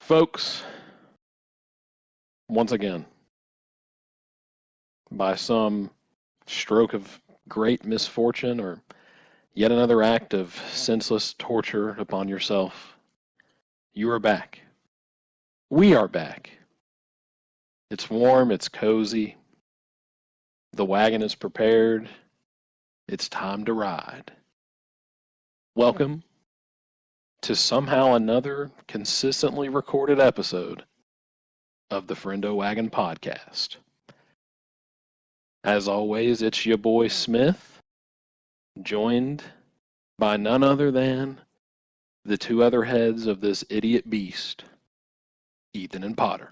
Folks, once again, by some stroke of great misfortune or yet another act of senseless torture upon yourself, you are back. We are back. It's warm, it's cozy. The wagon is prepared. It's time to ride. Welcome to somehow another consistently recorded episode of the Friendo Wagon podcast. As always, it's your boy Smith, joined by none other than the two other heads of this idiot beast, Ethan and Potter.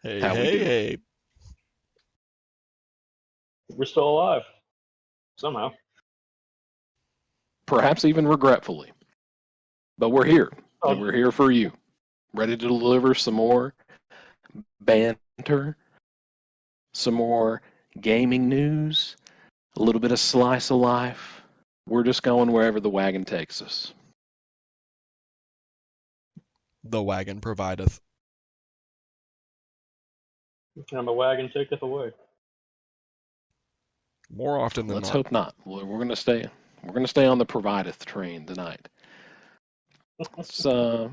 Hey, How we doing? hey. We're still alive. Somehow. Perhaps even regretfully. But we're here, and we're here for you. Ready to deliver some more banter, some more gaming news, a little bit of slice of life. We're just going wherever the wagon takes us. The wagon provideth. And the wagon taketh away. More often than Let's not. hope not. We're going to stay. We're going to stay on the provideth train tonight. So,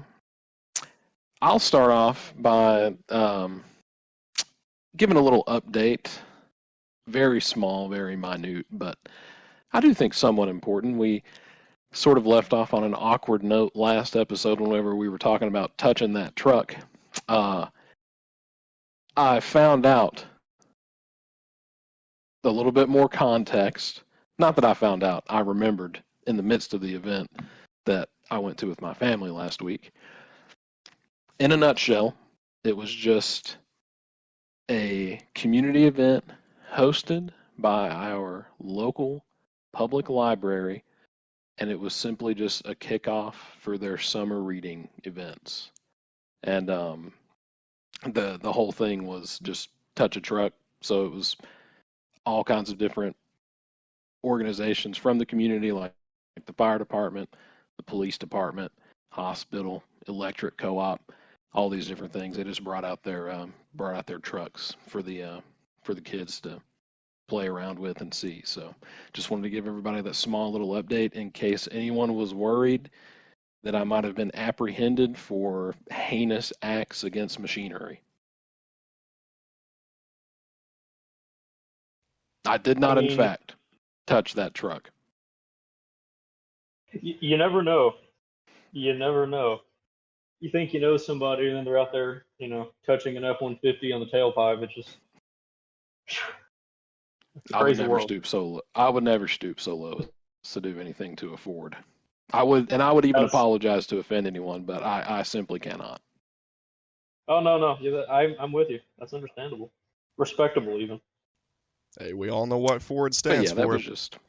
I'll start off by giving a little update. Very small, very minute, but I do think somewhat important. We sort of left off on an awkward note last episode whenever we were talking about touching that truck. I found out a little bit more context. Not that I found out, I remembered in the midst of the event that I went to with my family last week. In a nutshell, it was just a community event hosted by our local public library, and it was simply just a kickoff for their summer reading events. And the whole thing was just touch a truck, so it was all kinds of different organizations from the community, like the fire department, the police department, hospital, electric co-op, all these different things. They just brought out their trucks for the kids to play around with and see. So just wanted to give everybody that small little update in case anyone was worried that I might have been apprehended for heinous acts against machinery. I did not, in fact, touch that truck. You never know. You never know. You think you know somebody, and then they're out there, touching an F-150 on the tailpipe. It's just it's a I would crazy never world. stoop so low. I would never stoop so low to do anything to a Ford. I would even apologize to offend anyone, but I simply cannot. Oh no. I'm with you. That's understandable, respectable even. Hey, we all know what Ford But stands yeah, that for. was just.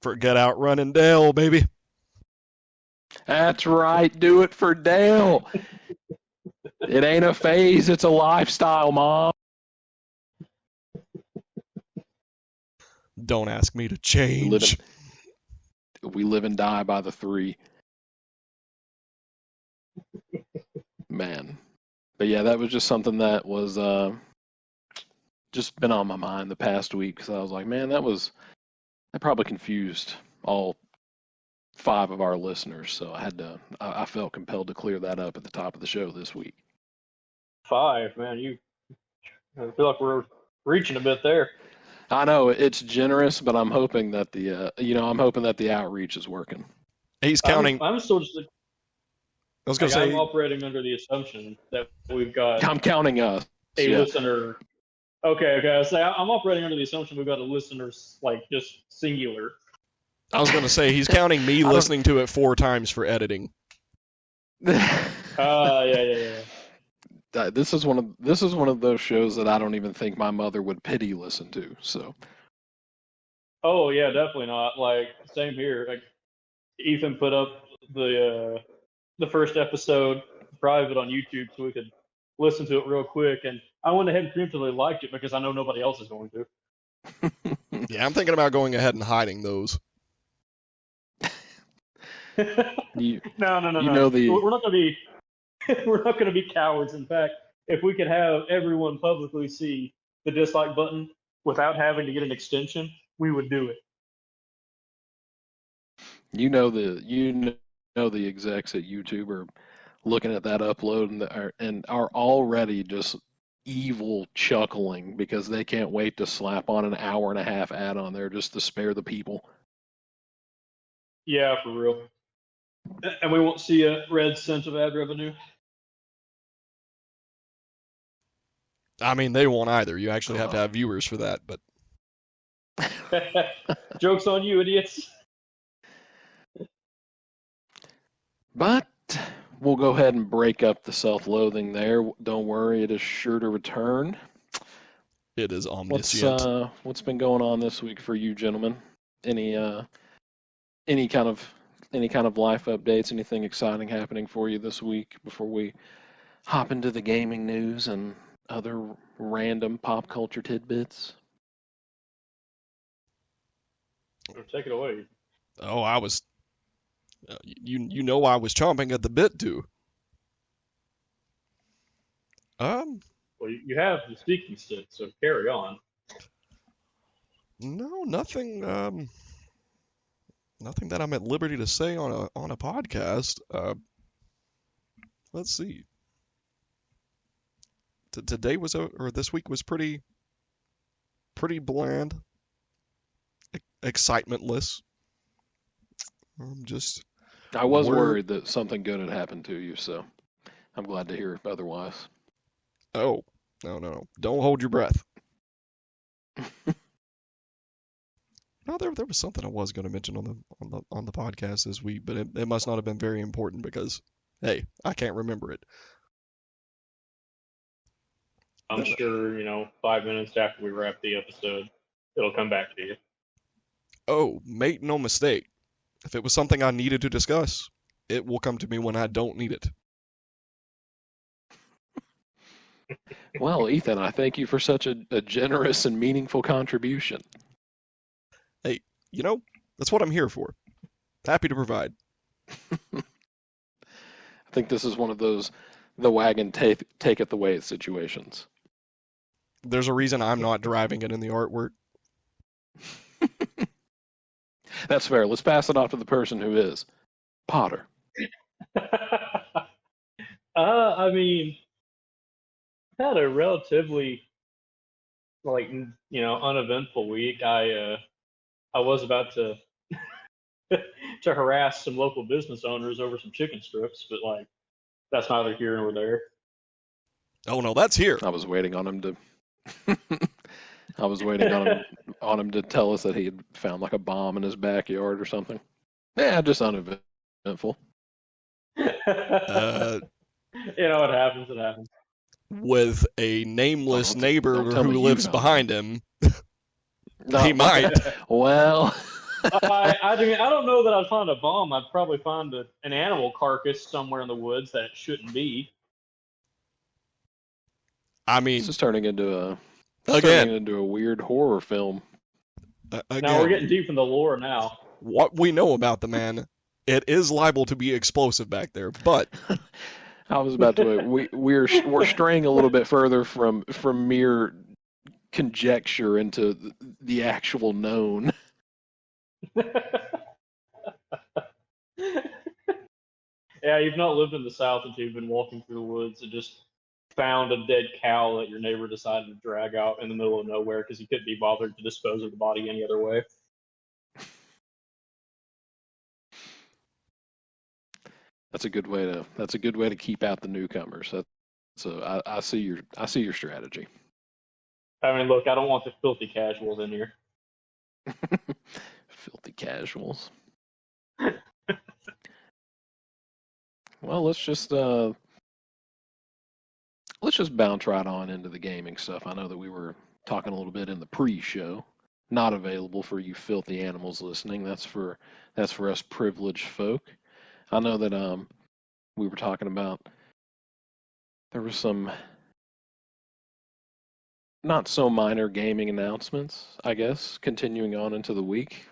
Forget out running Dale, baby. That's right. Do it for Dale. It ain't a phase. It's a lifestyle, Mom. Don't ask me to change. We live and die by the three. Man. But yeah, that was just something that was just been on my mind the past week, because I was like, man, that probably confused all 5 of our listeners. So I felt compelled to clear that up at the top of the show this week. 5, man. I feel like we're reaching a bit there. I know it's generous, but I'm hoping that the outreach is working. He's counting. I'm still just. I was going to say. I'm operating under the assumption that we've got I'm counting us. a Yeah. listener. Okay. I was saying I'm operating under the assumption we've got a listener, like, just singular. I was going to say he's counting me listening to it 4 times for editing. Yeah. This is one of those shows that I don't even think my mother would pity listen to. So. Oh yeah, definitely not. Like, same here. Like, Ethan put up the first episode private on YouTube so we could listen to it real quick, and I went ahead and preemptively liked it because I know nobody else is going to. Yeah, I'm thinking about going ahead and hiding those. No. You know We're not going to be We're not going to be cowards. In fact, if we could have everyone publicly see the dislike button without having to get an extension, we would do it. You know the execs at YouTube are looking at that upload and are already just evil chuckling because they can't wait to slap on an hour and a half ad on there just to spare the people. Yeah, for real. And we won't see a red cent of ad revenue. I mean, they won't either. You actually have to have viewers for that, but Joke's on you, idiots. But we'll go ahead and break up the self-loathing there. Don't worry, it is sure to return. it is omniscient. What's been going on this week for you gentlemen? Any kind of life updates? Anything exciting happening for you this week before we hop into the gaming news and other random pop culture tidbits? Take it away. Oh, I was. You know I was chomping at the bit to. Well, you have the speaking stick, so carry on. No, nothing. Nothing that I'm at liberty to say on a podcast. Let's see. Today was or this week was pretty bland, excitementless. I was worried that something good had happened to you, so I'm glad to hear otherwise. Oh, no. Don't hold your breath. No, there was something I was going to mention on the podcast this week, but it must not have been very important because, hey, I can't remember it. I'm sure, 5 minutes after we wrap the episode, it'll come back to you. Oh, make no mistake. If it was something I needed to discuss, it will come to me when I don't need it. Well, Ethan, I thank you for such a generous and meaningful contribution. Hey, that's what I'm here for. Happy to provide. I think this is one of those the wagon take it the way situations. There's a reason I'm not driving it in the artwork. That's fair. Let's pass it off to the person who is. Potter. I mean, I had a relatively uneventful week. I was about to to harass some local business owners over some chicken strips, but that's neither here nor there. Oh no, that's here. I was waiting on him to I was waiting on him to tell us that he had found like a bomb in his backyard or something. Yeah, just uneventful. It happens. It happens. With a nameless neighbor who lives behind him, No. he might. Well, I mean, I don't know that I'd find a bomb. I'd probably find an animal carcass somewhere in the woods that it shouldn't be. I mean, this is turning into a weird horror film. Again, now we're getting deep in the lore now. What we know about the man, it is liable to be explosive back there, but I was about to. We're straying a little bit further from mere conjecture into the actual known. Yeah, you've not lived in the South until you've been walking through the woods and just found a dead cow that your neighbor decided to drag out in the middle of nowhere because he couldn't be bothered to dispose of the body any other way. That's a good way to keep out the newcomers. So I see your strategy. I mean, look, I don't want the filthy casuals in here. Filthy casuals. Well, let's just bounce right on into the gaming stuff. I know that we were talking a little bit in the pre-show. Not available for you filthy animals listening. That's for us privileged folk. I know that we were talking about there was some not so minor gaming announcements, I guess, continuing on into the week.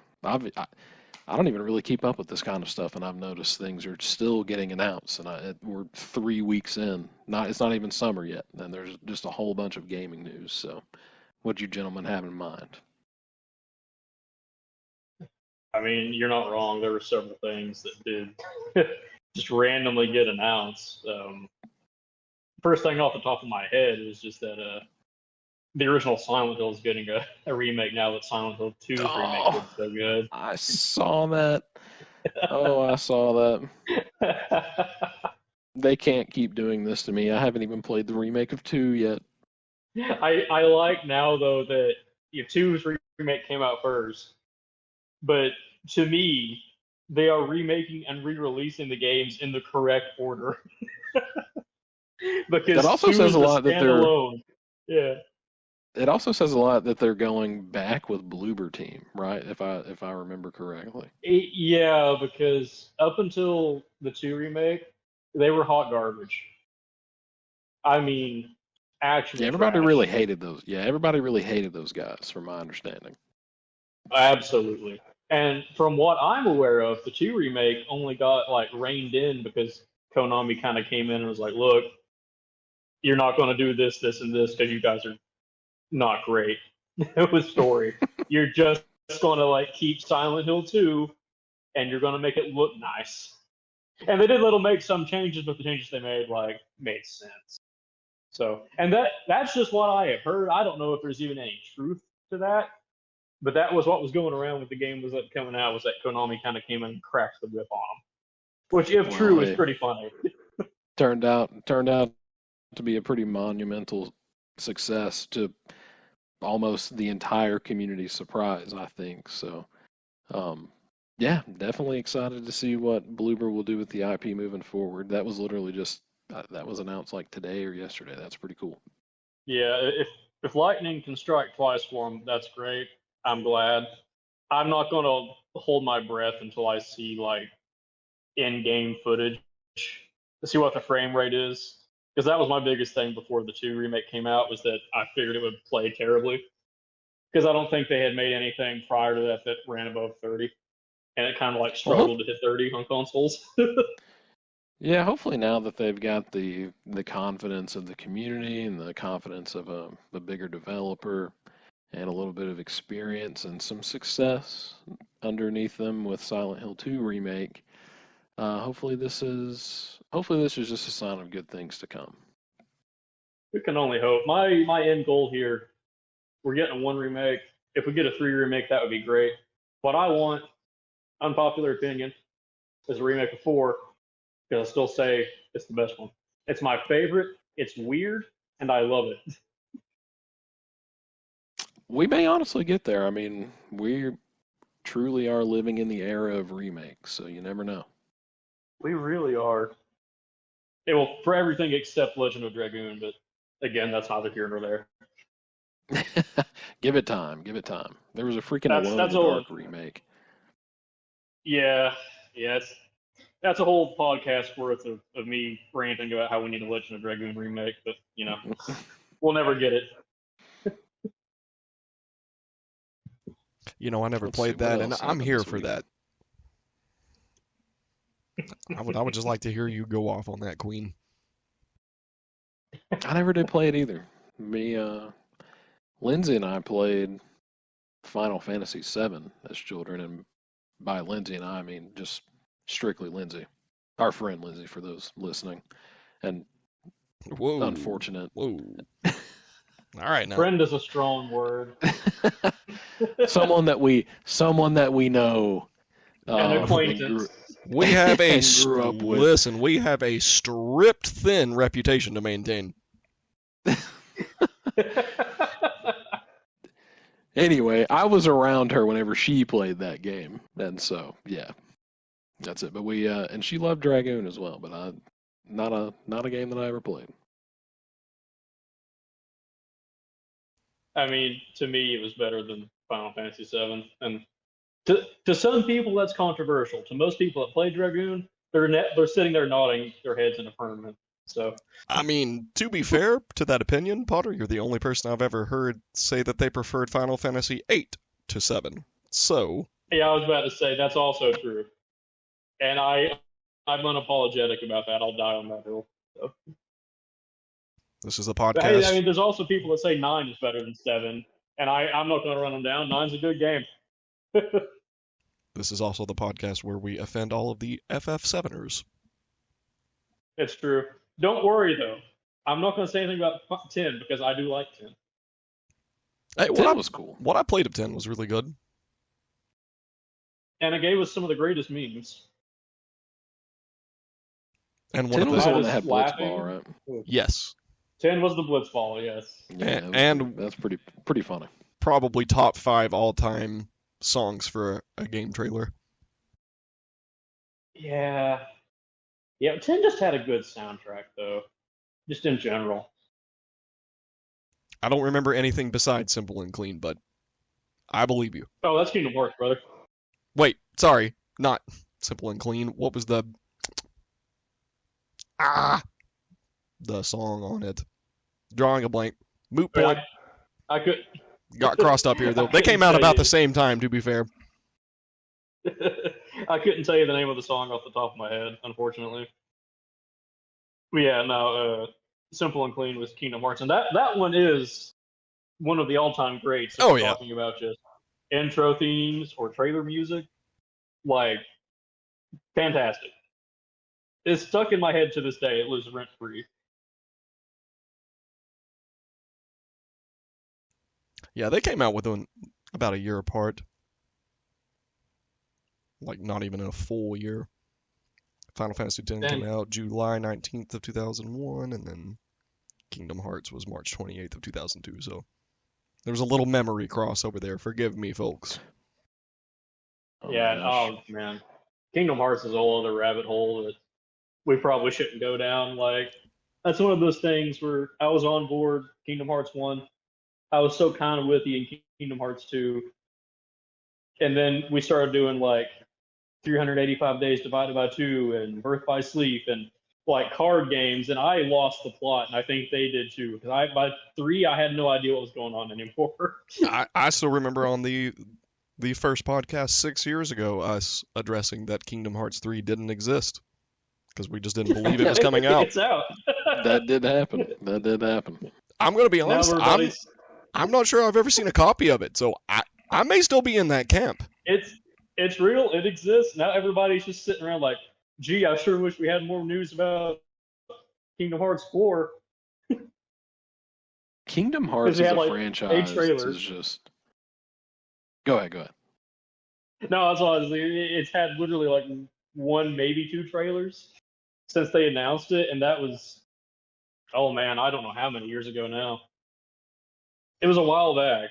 I don't even really keep up with this kind of stuff, and I've noticed things are still getting announced, and we're 3 weeks in. It's not even summer yet, and there's just a whole bunch of gaming news. So, what do you gentlemen have in mind? I mean, you're not wrong. There were several things that did just randomly get announced. First thing off the top of my head is just that the original Silent Hill is getting a remake now that Silent Hill 2's remake did so good. I saw that. Oh, I saw that. They can't keep doing this to me. I haven't even played the remake of 2 yet. I like now, though, that 2's remake came out first. But to me, they are remaking and re-releasing the games in the correct order. Because that also says a lot that yeah. It also says a lot that they're going back with Bloober Team, right? If I remember correctly. Yeah, because up until the 2 remake, they were hot garbage. I mean, actually, everybody trash. really hated those. Yeah, everybody really hated those guys, from my understanding. Absolutely. And from what I'm aware of, the 2 remake only got reined in because Konami kind of came in and was like, "Look, you're not going to do this, this, and this because you guys are not great with story. You're just going to keep Silent Hill 2, and you're going to make it look nice." And they did let them make some changes, but the changes they made made sense. So, and that's just what I have heard. I don't know if there's even any truth to that, but that was what was going around with the game was that coming out was that Konami kind of came in and cracked the whip on them, which, if true, is pretty funny. Turned out to be a pretty monumental success to almost the entire community's surprise, I think. So, yeah, definitely excited to see what Bloober will do with the IP moving forward. That was literally just that was announced today or yesterday. That's pretty cool. Yeah, if lightning can strike twice for them, that's great. I'm glad. I'm not going to hold my breath until I see in-game footage to see what the frame rate is, because that was my biggest thing before the 2 remake came out, was that I figured it would play terribly, because I don't think they had made anything prior to that ran above 30, and it kind of struggled to hit 30 on consoles. Yeah, hopefully now that they've got the confidence of the community and the confidence of a bigger developer and a little bit of experience and some success underneath them with Silent Hill 2 remake, hopefully this is just a sign of good things to come. We can only hope. My end goal here, we're getting a 1 remake. If we get a 3 remake, that would be great. What I want, unpopular opinion, is a remake of 4, because I still say it's the best one. It's my favorite. It's weird, and I love it. We may honestly get there. I mean, we truly are living in the era of remakes, so you never know. We really are. It will for everything except Legend of Dragoon, but again, that's neither here nor there. Give it time. Give it time. There was a freaking Alone in the Dark remake. Yeah. That's a whole podcast worth of me ranting about how we need a Legend of Dragoon remake, but we'll never get it. I never played that, and I'm here for that. I would just like to hear you go off on that, Queen. I never did play it either. Lindsay and I played Final Fantasy VII as children, and by Lindsay and I mean just strictly Lindsay, our friend Lindsay, for those listening. And unfortunate. Whoa. All right, now. Friend is a strong word. someone that we know. An acquaintance. We have a we have a stripped thin reputation to maintain. Anyway, I was around her whenever she played that game, and so yeah, that's it. But we and she loved Dragoon as well, but not a game that I ever played. I mean, to me, it was better than Final Fantasy VII, and to some people that's controversial. To most people that play Dragoon, they're sitting there nodding their heads in affirmation. So, I mean, to be fair to that opinion, Potter, you're the only person I've ever heard say that they preferred Final Fantasy VIII to 7. So, Yeah, I was about to say that's also true, and I'm unapologetic about that. I'll die on that hill. So. This is the But hey, I podcast. mean, there's also people that say 9 is better than 7, and I'm not going to run them down. 9's a good game. This is also the podcast where we offend all of the FF7ers. It's true. Don't worry though. I'm not going to say anything about 10 because I do like 10. Hey, 10 was cool. what I played of 10 was really good. And it gave us some of the greatest memes. And one 10 of was the the one that Titus had laughing. Blitzball, right? yes, 10 was the Blitzball, yes. Yeah, and that's pretty funny. probably top 5 all-time songs for a game trailer. Yeah. Yeah, 10 just had a good soundtrack though. Just in general. I don't remember anything besides Simple and Clean, but I believe you. Oh, that's Kingdom Hearts, brother. Wait, sorry, not Simple and Clean. What was the song on it? Drawing a blank. Moot point. I could Got crossed up here though. I They came out couldn't about tell the same time, to be fair. I couldn't tell you the name of the song off the top of my head, unfortunately. But yeah, no, Simple and Clean was Kingdom Hearts, and that one is one of the all-time greats. If Oh, we're yeah. talking about just intro themes or trailer music, like fantastic. It's stuck in my head to this day. It lives rent-free. Yeah, they came out within about a year apart. Like not even a full year. Final Fantasy X came out July 19th of 2001, and then Kingdom Hearts was March 28th of 2002. So there was a little memory cross over there. Forgive me, folks. Oh, Yeah, gosh. oh man, Kingdom Hearts is a whole other rabbit hole that we probably shouldn't go down. Like that's one of those things where I was on board Kingdom Hearts 1. I was so kind of with you in Kingdom Hearts 2, and then we started doing like 385 days divided by 2 and Birth by Sleep and like card games, and I lost the plot, and I think they did too. Because by 3, I had no idea what was going on anymore. I still remember on the first podcast 6 years ago us addressing that Kingdom Hearts 3 didn't exist because we just didn't believe it was coming out. It's out. That did happen. That did happen. I'm gonna be honest. I'm not sure I've ever seen a copy of it, so I may still be in that camp. It's real. It exists. Now everybody's just sitting around like, gee, I sure wish we had more news about Kingdom Hearts 4. Kingdom Hearts they as had, a like, 8 franchise trailers. is just. Go ahead. No, that's all. It's had literally like 1, maybe 2 trailers since they announced it, and that was, oh man, I don't know how many years ago now. It was a while back.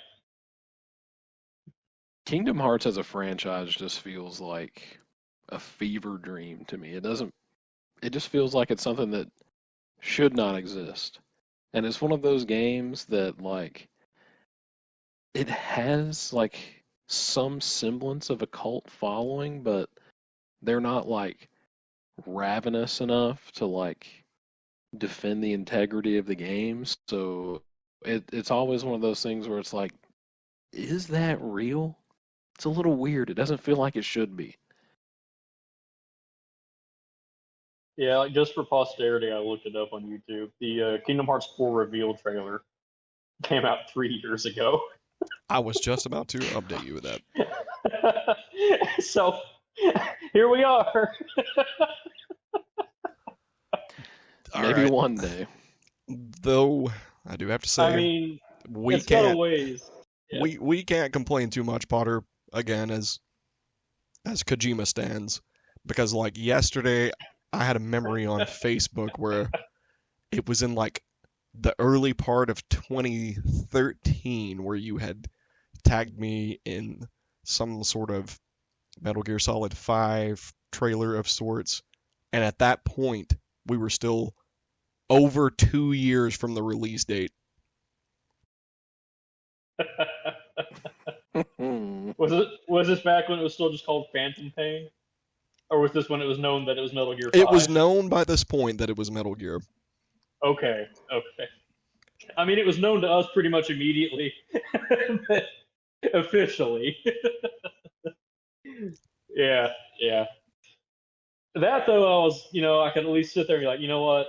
Kingdom Hearts as a franchise just feels like a fever dream to me. It doesn't. It just feels like it's something that should not exist. And it's one of those games that like it has like some semblance of a cult following, but they're not like ravenous enough to like defend the integrity of the games. So it's always one of those things where it's like, is that real? It's a little weird. It doesn't feel like it should be. Yeah, like just for posterity, I looked it up on YouTube. The Kingdom Hearts 4 reveal trailer came out 3 years ago. I was just about to update you with that. So here we are. Maybe one day. Though I do have to say, I mean, we it's got a can't ways. Yeah. we can't complain too much, Potter, again as Kojima stands, because like yesterday I had a memory on Facebook where it was in like the early part of 2013 where you had tagged me in some sort of Metal Gear Solid 5 trailer of sorts, and at that point we were still over 2 years from the release date. Was this back when it was still just called Phantom Pain, or was this when it was known that it was Metal Gear 5? It was known by this point that it was Metal Gear. Okay. I mean, it was known to us pretty much immediately, officially. Yeah, yeah. That though, I could at least sit there and be like, you know what,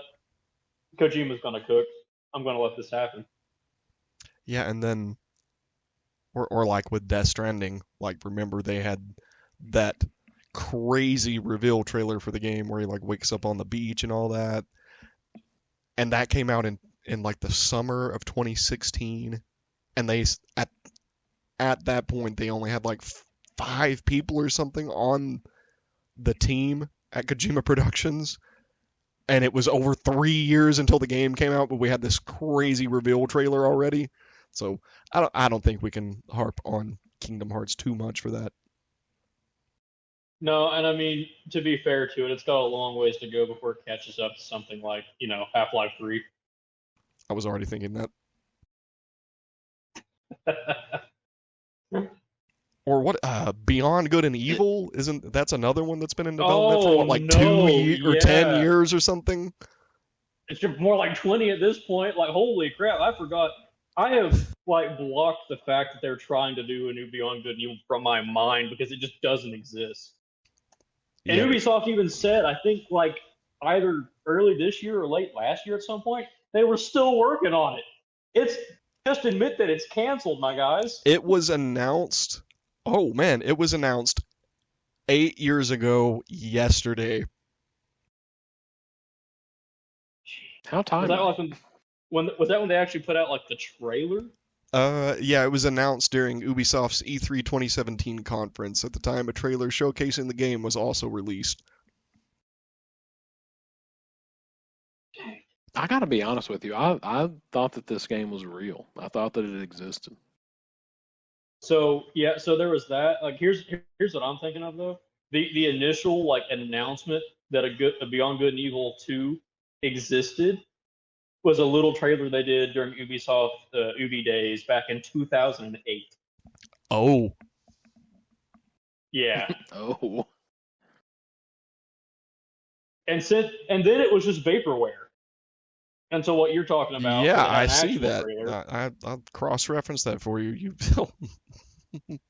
Kojima's gonna cook. I'm gonna let this happen. Yeah, and then or like with Death Stranding, like remember they had that crazy reveal trailer for the game where he like wakes up on the beach and all that, and that came out in like the summer of 2016, and at that point they only had like 5 people or something on the team at Kojima Productions, and it was over 3 years until the game came out, but we had this crazy reveal trailer already. So I don't think we can harp on Kingdom Hearts too much for that. No, and I mean, to be fair to it, it's got a long ways to go before it catches up to something like, Half-Life 3. I was already thinking that. Or what? Beyond Good and Evil isn't that's another one that's been in development for Oh what, like two no, years or 10 yeah. years or something? It's more like 20 at this point. Like, holy crap, I forgot. I have like blocked the fact that they're trying to do a new Beyond Good and Evil from my mind because it just doesn't exist. And Yeah, Ubisoft even said, I think like either early this year or late last year at some point, they were still working on it. It's just admit that it's canceled, my guys. it was announced. Oh man, it was announced 8 years ago yesterday. How Was that timely. like when they actually put out like the trailer? Yeah, it was announced during Ubisoft's E3 2017 conference. At the time, a trailer showcasing the game was also released. I gotta be honest with you. I thought that this game was real. I thought that it existed. So yeah, so there was that. Like here's what I'm thinking of though. The initial like announcement that a Beyond Good and Evil 2 existed was a little trailer they did during Ubisoft Ubi days back in 2008. Oh, Yeah. Oh, And then it was just vaporware until what you're talking about yeah, when it had I an see actual that. trailer. I'll cross-reference that for you.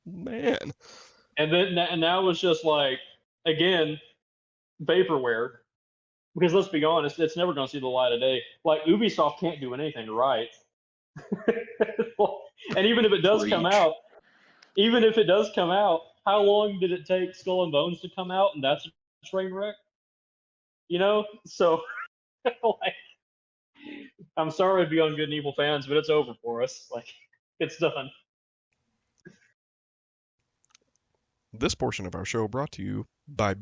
Man. And now it's just like again vaporware because let's be honest, it's never going to see the light of day. Like Ubisoft can't do anything right. And even if it does come preach. out, even if it does come out, how long did it take Skull and Bones to come out? And that's a train wreck, So, like, I'm sorry, Beyond Good and Evil fans, but it's over for us. Like, it's done. This portion of our show brought to you by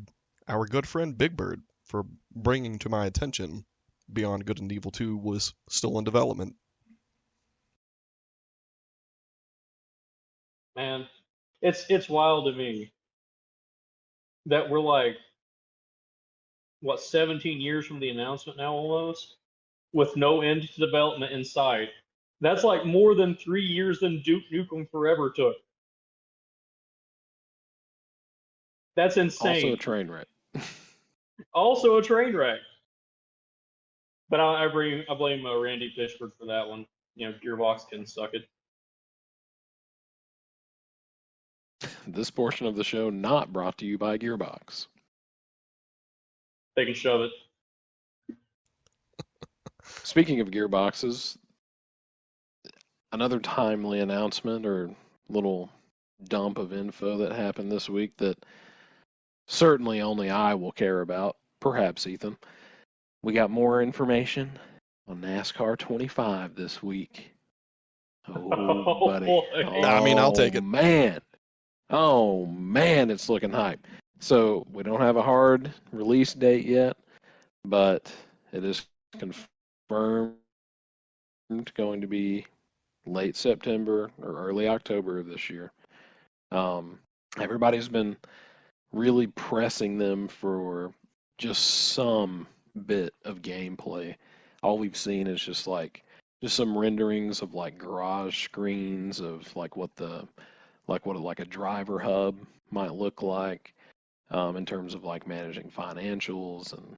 our good friend Big Bird for bringing to my attention Beyond Good and Evil 2 was still in development. Man, it's wild to me that we're like what 17 years from the announcement now almost, with no end to development in sight. That's like more than 3 years than Duke Nukem Forever took. That's Also a insane. train wreck. Also a train wreck. But I blame Randy Fishburne for that one. Gearbox can suck it. This portion of the show not brought to you by Gearbox. They can shove it. Speaking of gearboxes, another timely announcement or little dump of info that happened this week that certainly only I will care about, perhaps Ethan. We got more information on NASCAR 25 this week. Oh, Oh buddy. boy. I mean, I'll Oh, take it. man. Oh, man, it's looking hype. So we don't have a hard release date yet, but it is confirmed going to be late September or early October of this year. Everybody's been really pressing them for just some bit of gameplay. All we've seen is just some renderings of like garage screens of like a driver hub might look like, in terms of like managing financials and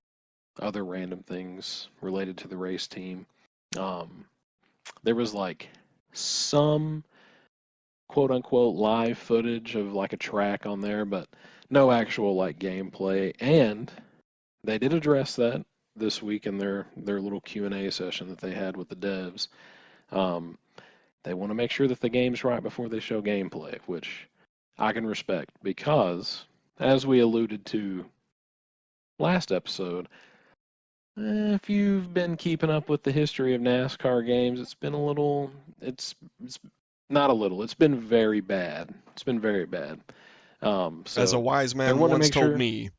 other random things related to the race team. There was like some quote unquote live footage of like a track on there, but no actual like gameplay. And they did address that this week in their little Q&A session that they had with the devs. Um, they want to make sure that the game's right before they show gameplay, which I can respect because, as we alluded to last episode, if you've been keeping up with the history of NASCAR games, it's not a little, it's been very bad. It's been very bad. As a So wise they man want to once make told sure. me,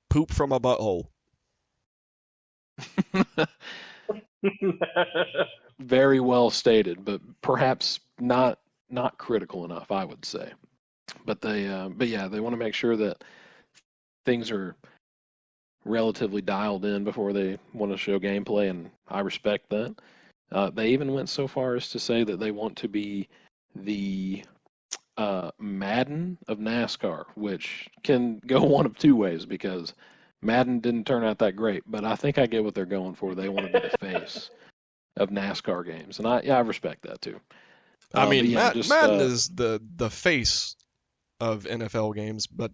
poop from a butthole. Very well stated, but perhaps not critical enough, I would say. But yeah, they want to make sure that things are relatively dialed in before they want to show gameplay, and I respect that. They even went so far as to say that they want to be the Madden of NASCAR, which can go one of two ways because Madden didn't turn out that great, but I think I get what they're going for. They want to be the face of NASCAR games, and I respect that too. I But mean, yeah, just Madden is the face of NFL games, but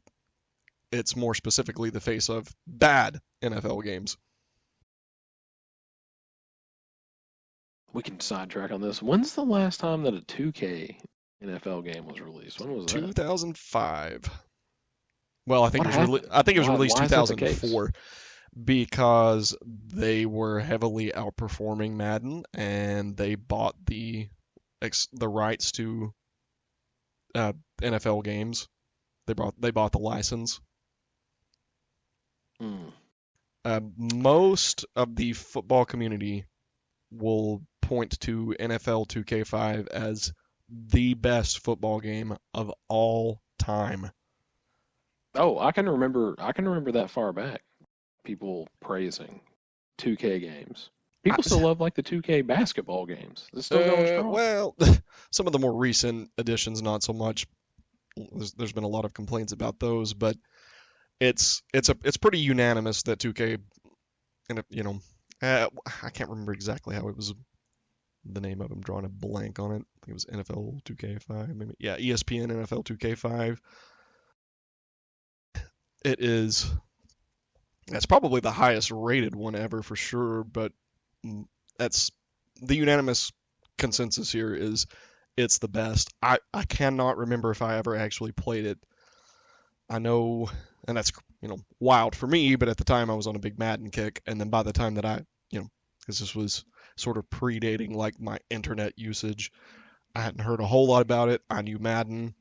it's more specifically the face of bad NFL games. we can sidetrack on this. When's the last time that a 2K NFL game was released? When was that? 2005. Well, I think What it was happened? I think it was Why released is that the case? 2004 because they were heavily outperforming Madden and they bought the rights to NFL games. They bought the license. Hmm. Most of the football community will point to NFL 2K5 as the best football game of all time. Oh, I can remember that far back. People praising 2K games. People still love like the 2K basketball games. It's still going strong. Well, some of the more recent additions, not so much. There's been a lot of complaints about those, but it's pretty unanimous that 2K, and I can't remember exactly how it was. The name of. I'm drawing a blank on it. I think it was NFL 2K5, maybe. Yeah, ESPN NFL 2K5. That's probably the highest rated one ever for sure, but that's the unanimous consensus here is it's the best. I cannot remember if I ever actually played it. I know, and that's wild for me, but at the time I was on a big Madden kick, and then by the time that I, because this was sort of predating like my internet usage, I hadn't heard a whole lot about it. I knew Madden.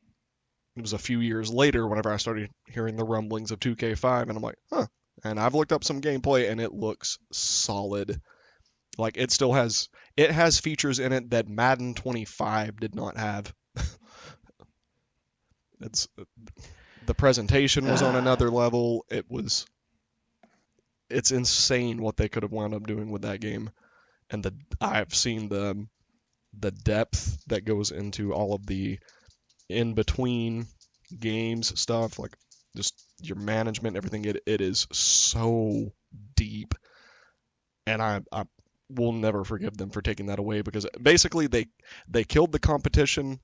It was a few years later whenever I started hearing the rumblings of 2K5, and I'm like, huh. And I've looked up some gameplay, and it looks solid. Like it has features in it that Madden 25 did not have. The presentation was on another level. It's insane what they could have wound up doing with that game. And I've seen the depth that goes into all of the in between games stuff, like just your management, everything. It is so deep, and I will never forgive them for taking that away because basically they killed the competition,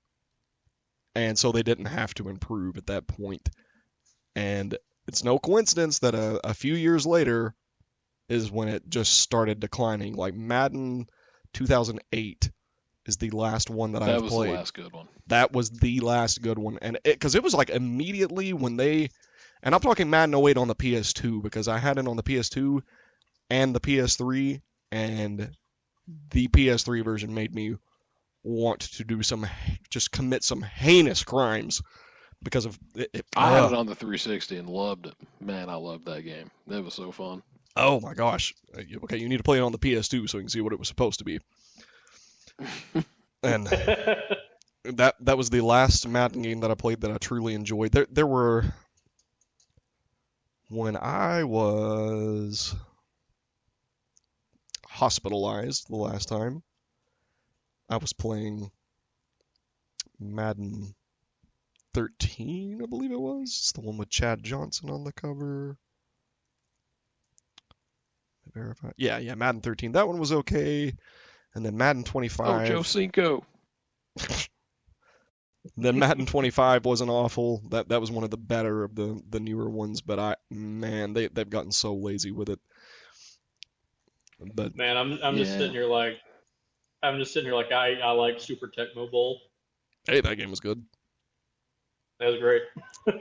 and so they didn't have to improve at that point. And it's no coincidence that a few years later is when it just started declining. Like Madden 2008 is the last one that I've played. That was the last good one. That was the last good one. And because it was like immediately when and I'm talking Madden 08 on the PS2 because I had it on the PS2 and the PS3, and the PS3 version made me want to just commit some heinous crimes because of it. I had it on the 360 and loved it. Man, I loved that game. It was so fun. Oh my gosh. Okay, you need to play it on the PS2 so you can see what it was supposed to be. And that was the last Madden game that I played that I truly enjoyed. There were, when I was hospitalized the last time, I was playing Madden 13, I believe it was. It's the one with Chad Johnson on the cover. Verify. Yeah, Madden 13. That one was okay. And then Madden 25. Oh, Joe Cinco. Then Madden 25 wasn't awful. That was one of the better of the newer ones, but they've gotten so lazy with it. But Man, I'm just sitting here like I like Super Tecmo Bowl. hey, that game was good. That was great.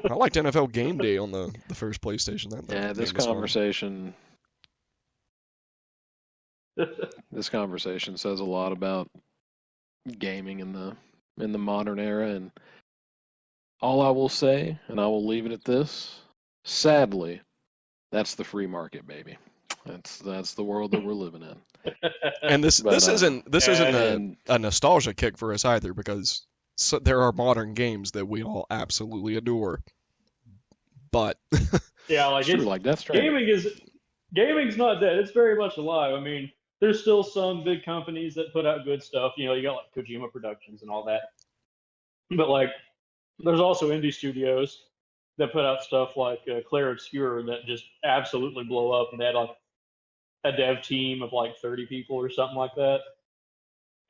I liked NFL Game Day on the first PlayStation. That This game was fun. conversation says a lot about gaming in the modern era, and all I will say, and I will leave it at this: sadly, that's the free market, baby. That's the world that we're living in. And this isn't and a nostalgia kick for us either, because there are modern games that we all absolutely adore. But yeah, like true, it's like Death Stranding. gaming's not dead. It's very much alive. I mean, there's still some big companies that put out good stuff. You know, you got like Kojima Productions and all that. But like, there's also indie studios that put out stuff like Clair Obscur that just absolutely blow up, and they had like a dev team of like 30 people or something like that,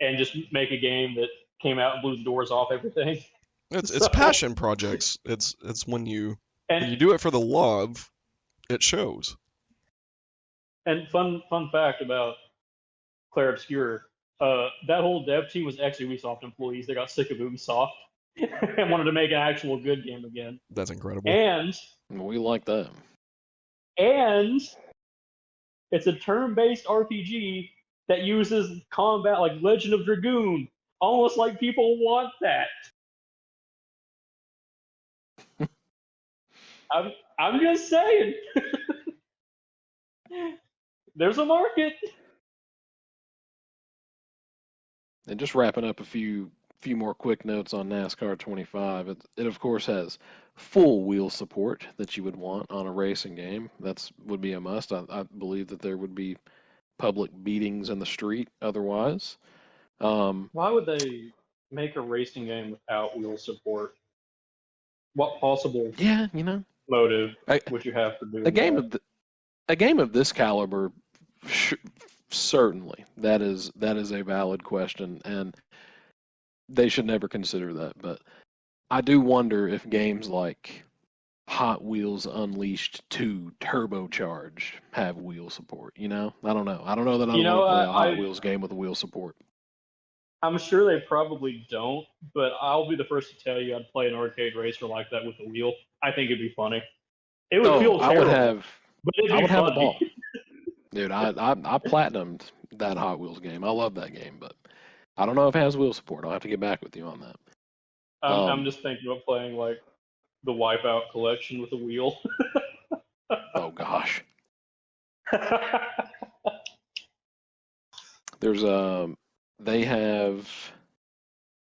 and just make a game that came out and blew the doors off everything. it's passion projects. It's when you do it for the love, it shows. And fun fact about Clair Obscur, that whole dev team was ex-Ubisoft employees. They got sick of Ubisoft and wanted to make an actual good game again. That's incredible. And We like that. And it's a turn-based RPG that uses combat like Legend of Dragoon, almost like people want that. I'm just saying. There's a market. And just wrapping up a few more quick notes on NASCAR 25. It of course has full wheel support that you would want on a racing game. Would be a must. I believe that there would be public beatings in the street otherwise. Why would they make a racing game without wheel support? What possible motive would you have for doing a game of this caliber? Certainly, that is a valid question, and they should never consider that. But I do wonder if games like Hot Wheels Unleashed 2 Turbocharged have wheel support. I don't know. I don't know that I want to play a Hot Wheels game with wheel support. I'm sure they probably don't, but I'll be the first to tell you I'd play an arcade racer like that with a wheel. I think it'd be funny. It would feel terrible. I would have a ball. Dude, I platinumed that Hot Wheels game. I love that game, but I don't know if it has wheel support. I'll have to get back with you on that. I'm just thinking about playing like the Wipeout collection with a wheel. Oh gosh. They have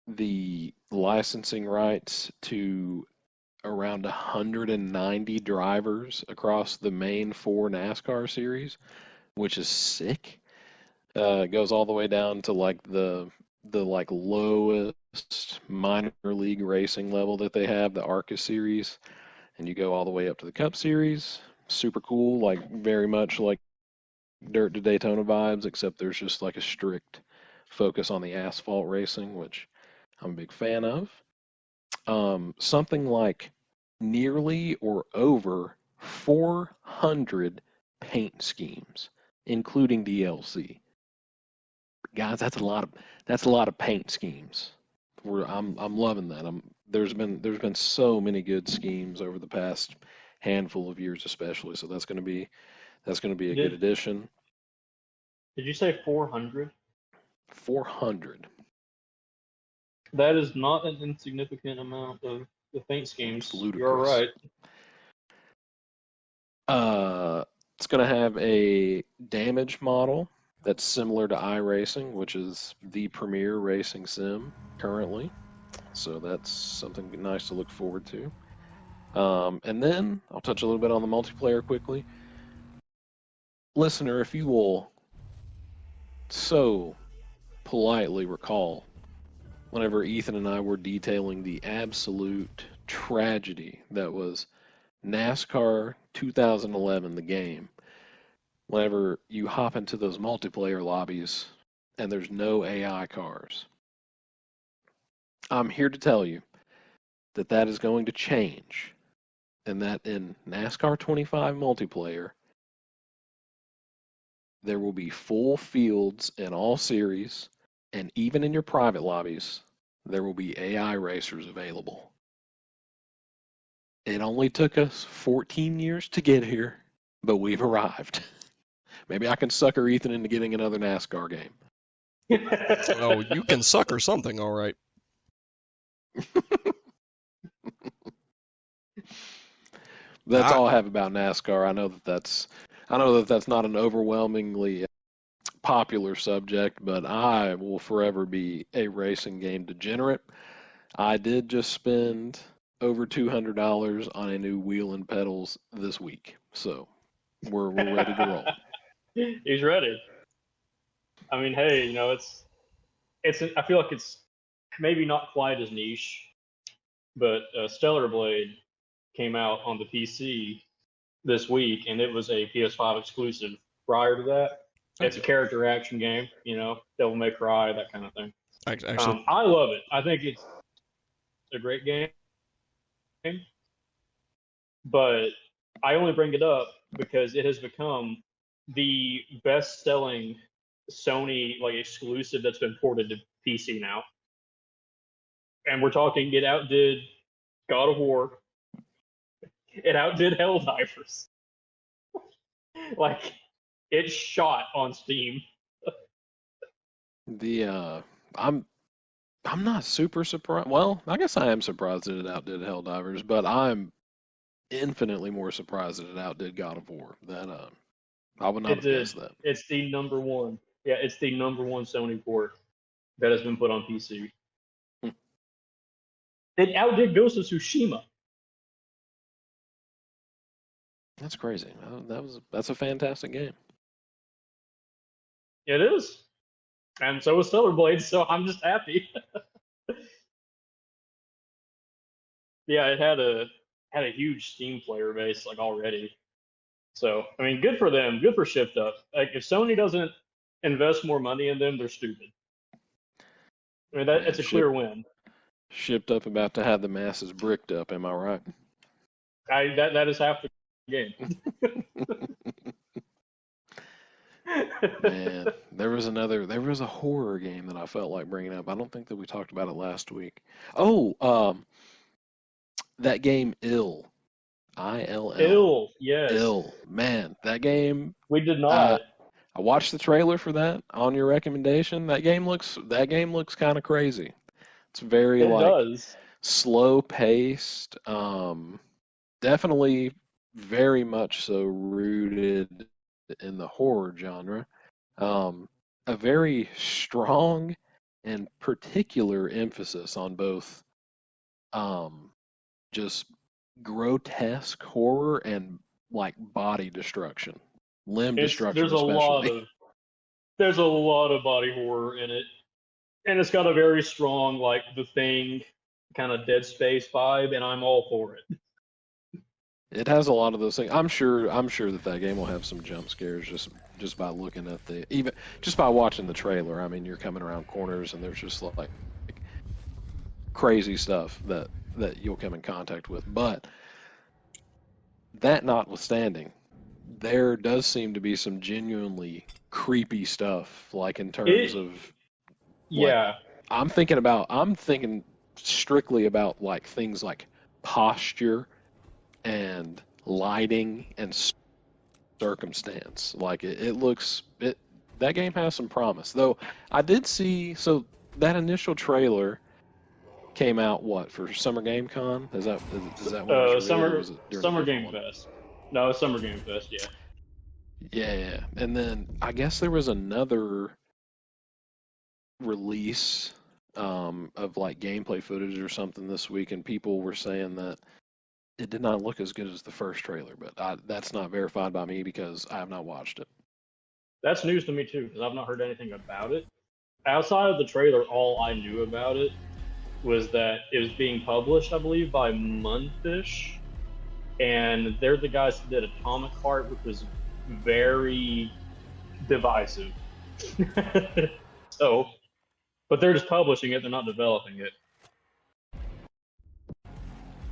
the licensing rights to around 190 drivers across the main 4 NASCAR series, which is sick. It goes all the way down to like the like lowest minor league racing level that they have, the ARCA series, and you go all the way up to the Cup series. Super cool, like very much like Dirt to Daytona vibes, except there's just like a strict focus on the asphalt racing, which I'm a big fan of. Something like nearly or over 400 paint schemes, including DLC. Guys, that's a lot of paint schemes. I'm loving that. There's been so many good schemes over the past handful of years, especially. So that's going to be a good addition. Did you say 400? 400. That is not an insignificant amount of the paint schemes. Ludicrous. You're right. It's going to have a damage model that's similar to iRacing, which is the premier racing sim currently. So that's something nice to look forward to. And then I'll touch a little bit on the multiplayer quickly. Listener, if you will so politely recall whenever Ethan and I were detailing the absolute tragedy that was NASCAR 2011, the game, whenever you hop into those multiplayer lobbies and there's no AI cars. I'm here to tell you that is going to change, and that in NASCAR 25 multiplayer, there will be full fields in all series, and even in your private lobbies, there will be AI racers available. It only took us 14 years to get here, but we've arrived. Maybe I can sucker Ethan into getting another NASCAR game. Oh, you can sucker something, all right. That's all I have about NASCAR. I know that that's not an overwhelmingly popular subject, but I will forever be a racing game degenerate. I did just spend over $200 on a new wheel and pedals this week, so we're ready to roll. He's ready. I mean, hey, I feel like it's maybe not quite as niche, but Stellar Blade came out on the PC this week, and it was a PS5 exclusive. Prior to that, it's a character action game, Devil May Cry, that kind of thing. Actually, I love it. I think it's a great game, but I only bring it up because it has become the best-selling Sony exclusive that's been ported to PC now. And we're talking, it outdid God of War. It outdid Helldivers. It shot on Steam. I'm not super surprised. Well, I guess I am surprised that it outdid Helldivers, but I'm infinitely more surprised that it outdid God of War. I would not have guessed that. It's the number one. Yeah, it's the number one Sony port that has been put on PC. It outdid Ghost of Tsushima. That's crazy. That's a fantastic game. It is. And so is Stellar Blade, so I'm just happy. Yeah, it had a huge Steam player base already. So, I mean, good for them. Good for Shift Up. If Sony doesn't invest more money in them, they're stupid. I mean, it's a clear win. Shipped Up about to have the masses bricked up, am I right? That is half the game. Man, there was a horror game that I felt like bringing up. I don't think that we talked about it last week. Oh, that game Ill. ILL. Ill, yes. Ill. Man, that game. We did not. I watched the trailer for that on your recommendation. That game looks kind of crazy. It's very slow paced. Definitely very much so rooted in the horror genre. A very strong and particular emphasis on both just grotesque horror and body destruction, limb destruction. There's a lot of body horror in it, and it's got a very strong The Thing kind of Dead Space vibe, and I'm all for it. It has a lot of those things. I'm sure that game will have some jump scares just by looking at even just by watching the trailer. I mean, you're coming around corners and there's just crazy stuff that you'll come in contact with. But that notwithstanding, there does seem to be some genuinely creepy stuff, in terms of. Yeah. I'm thinking strictly about things like posture and lighting and circumstance. That game has some promise. Though I did see, so that initial trailer came out for Summer Game Con? Is that what Summer Game Fest? No, it's Summer Game Fest, yeah. Yeah. And then I guess there was another release of gameplay footage or something this week, and people were saying that it did not look as good as the first trailer, but that's not verified by me because I have not watched it. That's news to me too, because I've not heard anything about it. Outside of the trailer, all I knew about it was that it was being published, I believe, by Mundfish, and they're the guys who did Atomic Heart, which was very divisive. But they're just publishing it; they're not developing it.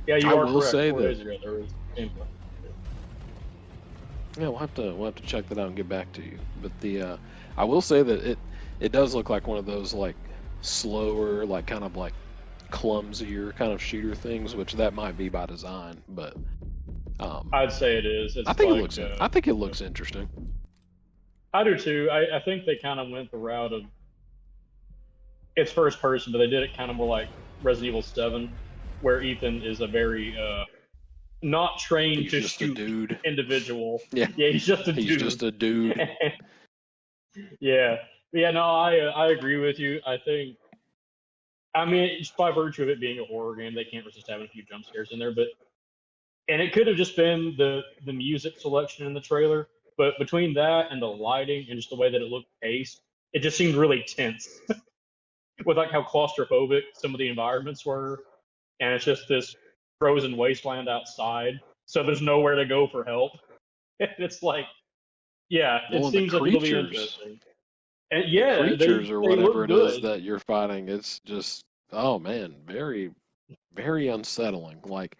Yeah, you I are will correct. say 4 that. days ago there was gameplay. Yeah, we'll have to check that out and get back to you. But I will say that it does look like one of those like slower, like kind of like clumsier kind of shooter things, which that might be by design. But I'd say it is. I It's think like I think it looks interesting. I do too. I think they kind of went the route of it's first person, but they did it kind of more like Resident Evil 7, where Ethan is a very not trained He's to just a shoot dude. individual. Yeah, Yeah, he's just a he's dude. just a dude. Yeah, yeah. No, I agree with you. I mean, it's by virtue of it being a horror game, they can't resist having a few jump scares in there. But and it could have just been the music selection in the trailer, but between that and the lighting and just the way that it looked paced, it just seemed really tense. With like how claustrophobic some of the environments were, and it's just this frozen wasteland outside, so there's nowhere to go for help. It's like, yeah, it Well, and the seems like it'll be creatures, interesting. And the yeah, creatures or they whatever look it is good. that you're fighting, it's just, oh man, very, very unsettling. Like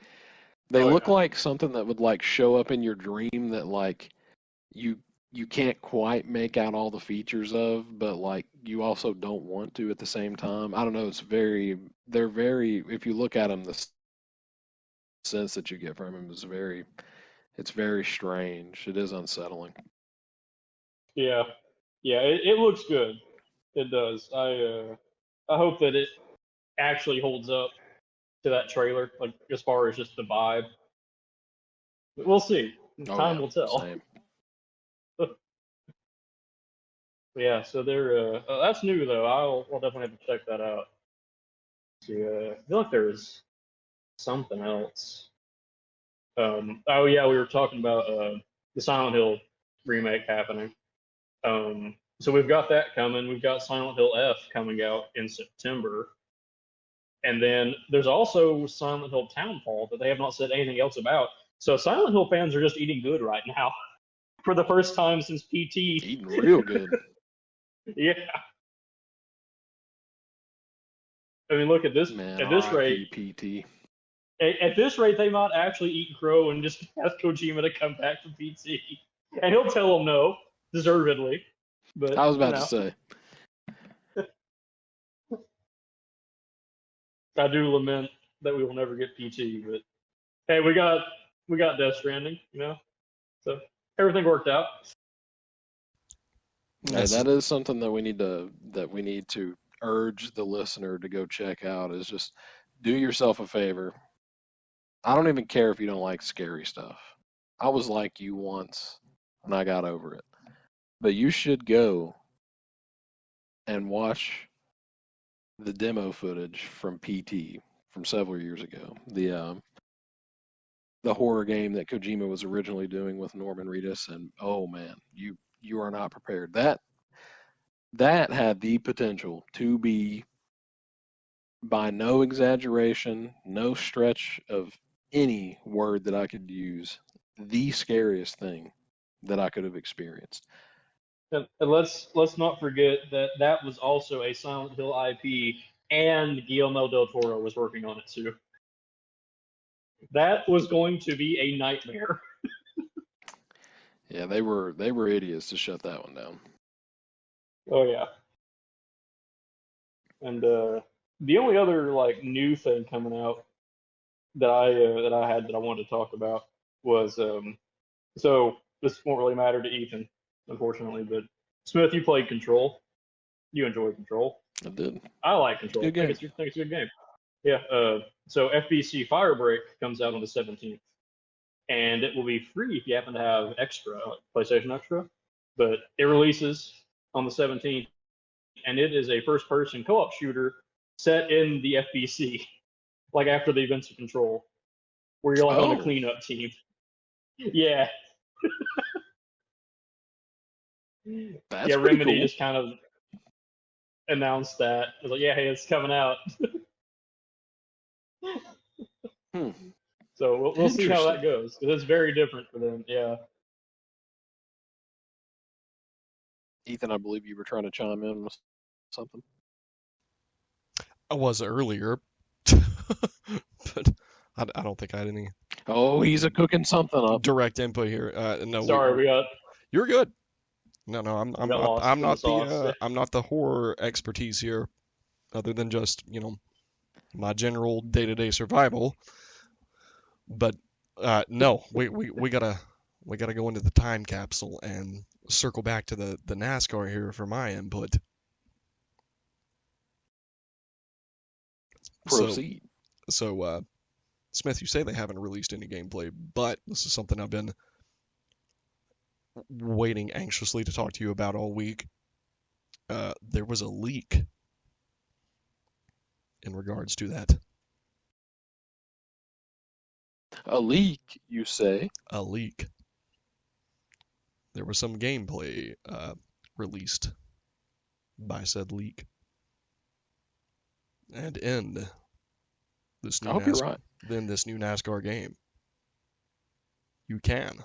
they Oh look yeah, like something that would like show up in your dream that like you you can't quite make out all the features of, but like you also don't want to at the same time. I don't know. They're very. If you look at them, the sense that you get from them is it's very strange. It is unsettling. yeah, yeah. It looks good. It does. I hope that it actually holds up to that trailer, like as far as just the vibe. But we'll see. Oh Time yeah, will tell. same. Yeah, so they're that's new though. I'll definitely have to check that out. See, I feel like there was something else. Oh yeah, we were talking about the Silent Hill remake happening. So we've got that coming. We've got Silent Hill F coming out in September, and then there's also Silent Hill Townfall that they have not said anything else about. So Silent Hill fans are just eating good right now for the first time since PT. Eating real good. Yeah, I mean, look Man, at this rate. R.I.P. PT. At this rate, they might actually eat crow and just ask Kojima to come back to PT, and he'll tell them no, deservedly. But I was you about to know, say. I do lament that we will never get PT. But hey, we got Death Stranding, so everything worked out. Yeah, That's that is something that we need to urge the listener to go check out is just do yourself a favor. I don't even care if you don't like scary stuff. I was like you once and I got over it. But you should go and watch the demo footage from PT from several years ago. The horror game that Kojima was originally doing with Norman Reedus, and oh man, you are not prepared. That had the potential to be, by no exaggeration, no stretch of any word that I could use, the scariest thing that I could have experienced. And let's not forget that that was also a Silent Hill IP, and Guillermo del Toro was working on it too. That was going to be a nightmare. Yeah, they were idiots to shut that one down. Oh yeah. And the only other like new thing coming out that I had that I wanted to talk about was so this won't really matter to Ethan, unfortunately, but Smith, you played Control. You enjoyed Control. I did. I like It's a Control. good game. Think it's a good game. Yeah. So FBC Firebreak comes out on the 17th, and it will be free if you happen to have extra, like PlayStation Extra. But it releases on the 17th, and it is a first-person co-op shooter set in the FBC, like after the events of Control, where you're like on a Oh, cleanup team. Yeah, that's yeah. pretty Remedy cool. just kind of announced that. It was like, yeah, hey, it's coming out. Hmm. So we'll see how that Interesting. goes because it's very different for them. Yeah. Ethan, I believe you were trying to chime in with something. I was earlier, but I don't think I had any Oh, he's a cooking something up. direct input here. No, Sorry, you're good. No, we got lost in the sauce. I'm not the horror expertise here, other than just my general day-to-day survival. But no, we gotta go into the time capsule and circle back to the NASCAR here for my input. Proceed. So Smith, you say they haven't released any gameplay, but this is something I've been waiting anxiously to talk to you about all week. There was a leak in regards to that. A leak, you say? A leak. There was some gameplay released by said leak. And in this new I hope you're right. this new NASCAR game, you can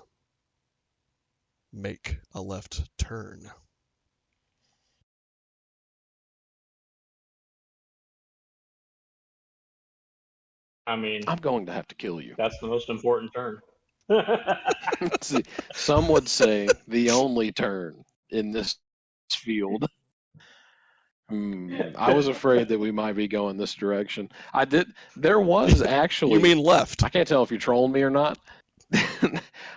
make a left turn. I mean, I'm going to have to kill you. that's the most important turn. See, some would say the only turn in this field. I was afraid that we might be going this direction. There was actually. You mean left? I can't tell if you're trolling me or not.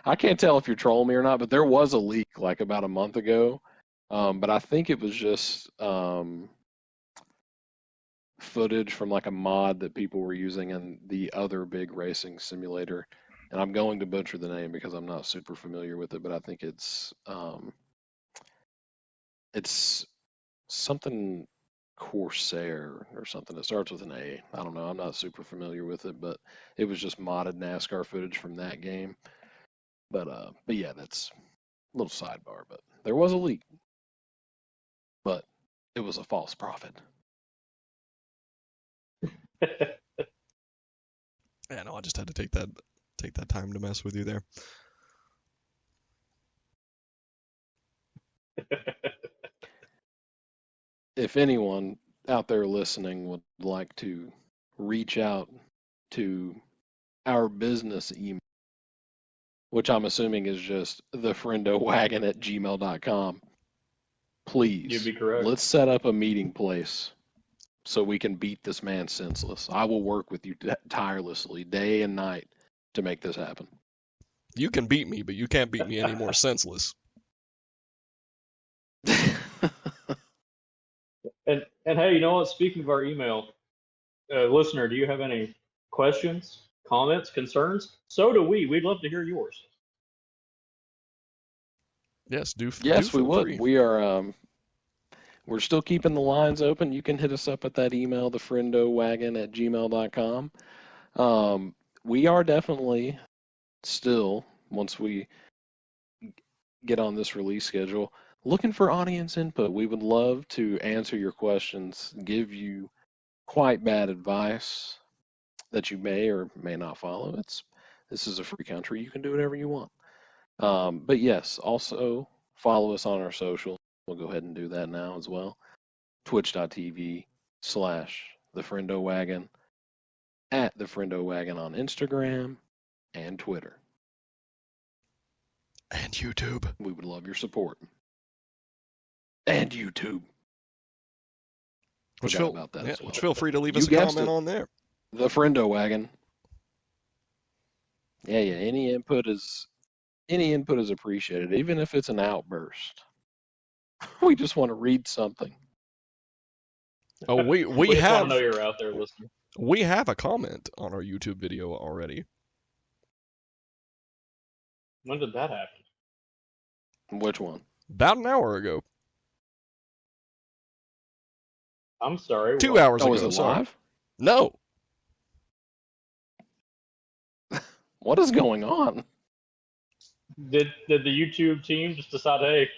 I can't tell if you're trolling me or not, but there was a leak like about a month ago. But I think it was just footage from like a mod that people were using in the other big racing simulator. And I'm going to butcher the name because I'm not super familiar with it, but I think it's something Corsair or something. It starts with an A. I don't know. I'm not super familiar with it, but it was just modded NASCAR footage from that game. But yeah, that's a little sidebar. But there was a leak, but it was a false prophet. Yeah, no, I just had to take that time to mess with you there. If anyone out there listening would like to reach out to our business email, which I'm assuming is just thefriendowagon@gmail.com, please, You'd be correct. let's set up a meeting place so we can beat this man senseless. I will work with you tirelessly, day and night, to make this happen. You can beat me, but you can't beat me any more senseless. And hey, you know what? Speaking of our email, listener, do you have any questions, comments, concerns? So do we. We'd love to hear yours. Yes, Yes, we feel would. free. We are. We're still keeping the lines open. You can hit us up at that email, thefriendowagon@gmail.com. We are definitely still, once we get on this release schedule, looking for audience input. We would love to answer your questions, give you quite bad advice that you may or may not follow. This is a free country. You can do whatever you want. But yes, also follow us on our social. We'll go ahead and do that now as well. Twitch.tv/thefriendowagon, @thefriendowagon on Instagram and Twitter. And YouTube. We would love your support. And YouTube. Which Forgot about that as well. which feel free to leave You us a guessed comment it. on there. The Friendo Wagon. Yeah. Any input is appreciated, even if it's an outburst. We just want to read something. Oh, we We just want have to know you're out there listening. we have a comment on our YouTube video already. When did that happen? Which one? About an hour ago. I'm sorry. 2 what? hours Oh, ago. is it sorry. live? No. What is going on? Did the YouTube team just decide, hey,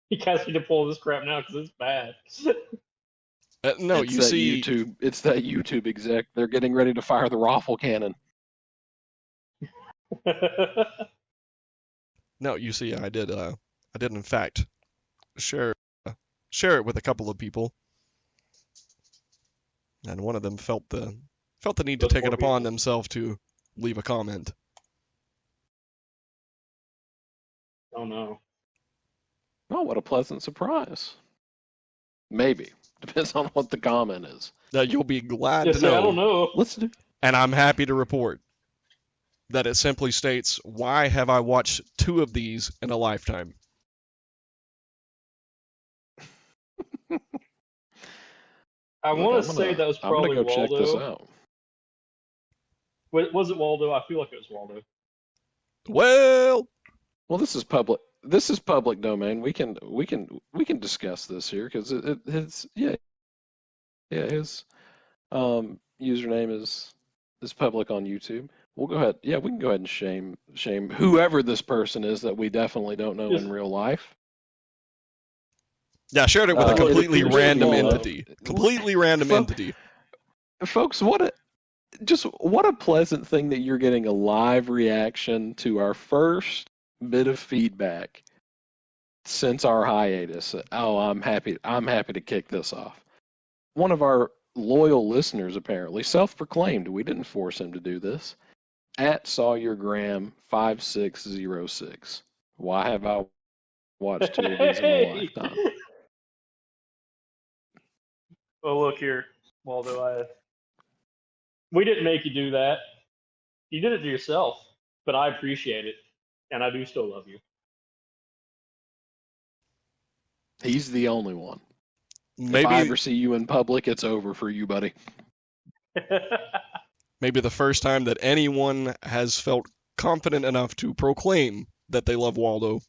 you guys need to pull this crap now because it's bad? No, it's you that see, YouTube. It's that YouTube exec. They're getting ready to fire the rifle cannon. no, you see, I did in fact share it with a couple of people, and one of them felt the felt the need to Those take it poor upon people. themselves to leave a comment. Oh no. Oh, what a pleasant surprise. Maybe. Depends on what the comment is. You'll be glad Yeah, to see, I don't know, know. Let's do. and I'm happy to report, that it simply states, why have I watched 2 of these in a lifetime? I Look, want to say that was I'm gonna probably go check this Waldo. out. Was it Waldo? I feel like it was Waldo. Well, Well, this is public. This is public domain. We can discuss this here because his his username is public on YouTube. We'll go ahead. Yeah, we can go ahead and shame whoever this person is that we definitely don't know Just in real life. yeah, I shared it with a Look, completely it's random Waldo. entity. Completely random Fo- entity. Folks, what a pleasant thing that you're getting a live reaction to our first bit of feedback since our hiatus. Oh, I'm happy to kick this off. One of our loyal listeners, apparently self-proclaimed, we didn't force him to do this, at SawyerGram5606. Why have I watched 2 of these in my Hey! lifetime? Well, look here, Waldo. We didn't make you do that. You did it to yourself, but I appreciate it, and I do still love you. He's the only one. If I Maybe ever see you in public, it's over for you, buddy. maybe the first time that anyone has felt confident enough to proclaim that they love Waldo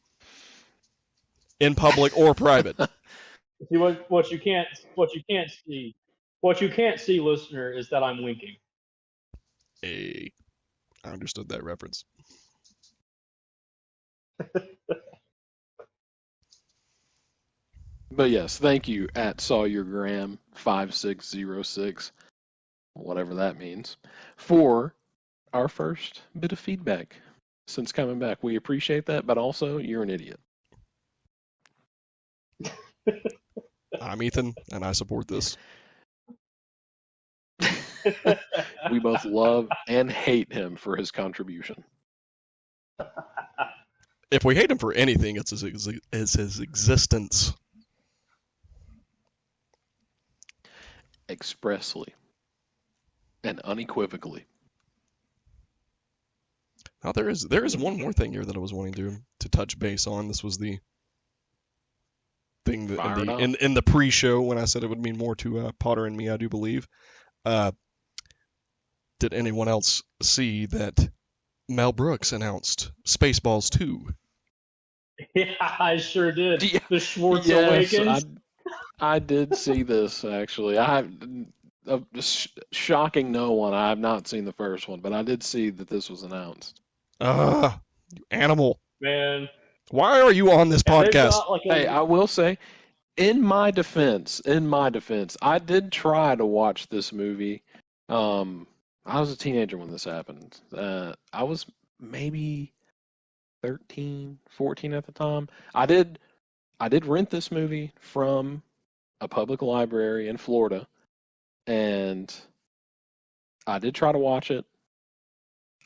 in public or private. See what you can't see, listener, is that I'm winking. Hey, I understood that reference. But yes, thank you at SawyerGram5606, whatever that means, for our first bit of feedback since coming back. We appreciate that, but also you're an idiot. I'm Ethan, and I support this. We both love and hate him for his contribution. If we hate him for anything, it's his existence. Expressly and unequivocally. Now there is one more thing here that I was wanting to touch base on. This was the thing that in the pre-show when I said it would mean more to Potter and me, I do believe. Did anyone else see that Mel Brooks announced Spaceballs 2? Yeah, I sure did. Yeah, The Schwartz yes, Awakens. I did see this actually. Shocking no one. I have not seen the first one, but I did see that this was announced. You animal. Man. Why are you on this And they've podcast? got, like, Hey, I will say, in my defense, I did try to watch this movie. I was a teenager when this happened. I was maybe 13, 14 at the time. I did rent this movie from a public library in Florida, and I did try to watch it.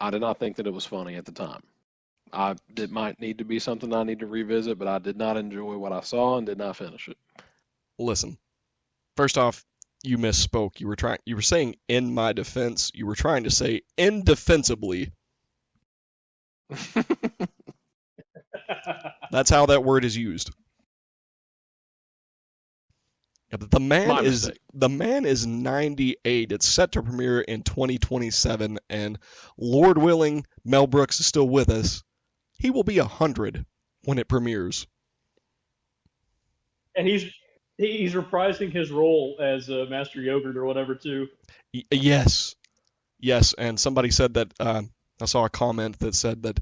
I did not think that it was funny at the time. It might need to be something I need to revisit, but I did not enjoy what I saw and did not finish it. Listen, first off, you misspoke. You were saying in my defense. You were trying to say indefensibly. That's how that word is used. Yeah, but the man is 98. It's set to premiere in 2027, and Lord willing, Mel Brooks is still with us. He will be 100 when it premieres. And he's reprising his role as Master Yogurt or whatever too. Yes, and somebody said that I saw a comment that said that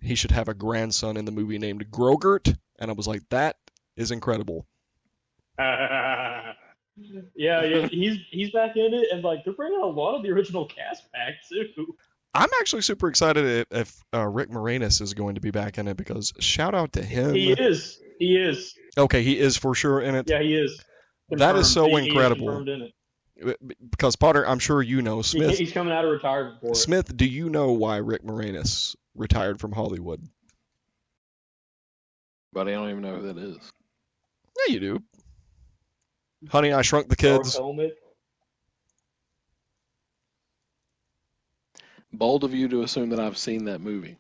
he should have a grandson in the movie named Grogurt, and I was like, that is incredible. yeah, he's back in it, and like they're bringing a lot of the original cast back too. I'm actually super excited if Rick Moranis is going to be back in it, because shout out to him. He is. Okay, he is for sure in it. Yeah, he is. That is so He is incredible. confirmed in it. because Potter, I'm sure you know, Smith. He's coming out of retirement for it. Smith, do you know why Rick Moranis retired from Hollywood? But I don't even know who that is. Yeah, you do. Honey, I Shrunk the Dark Kids. helmet. Bold of you to assume that I've seen that movie.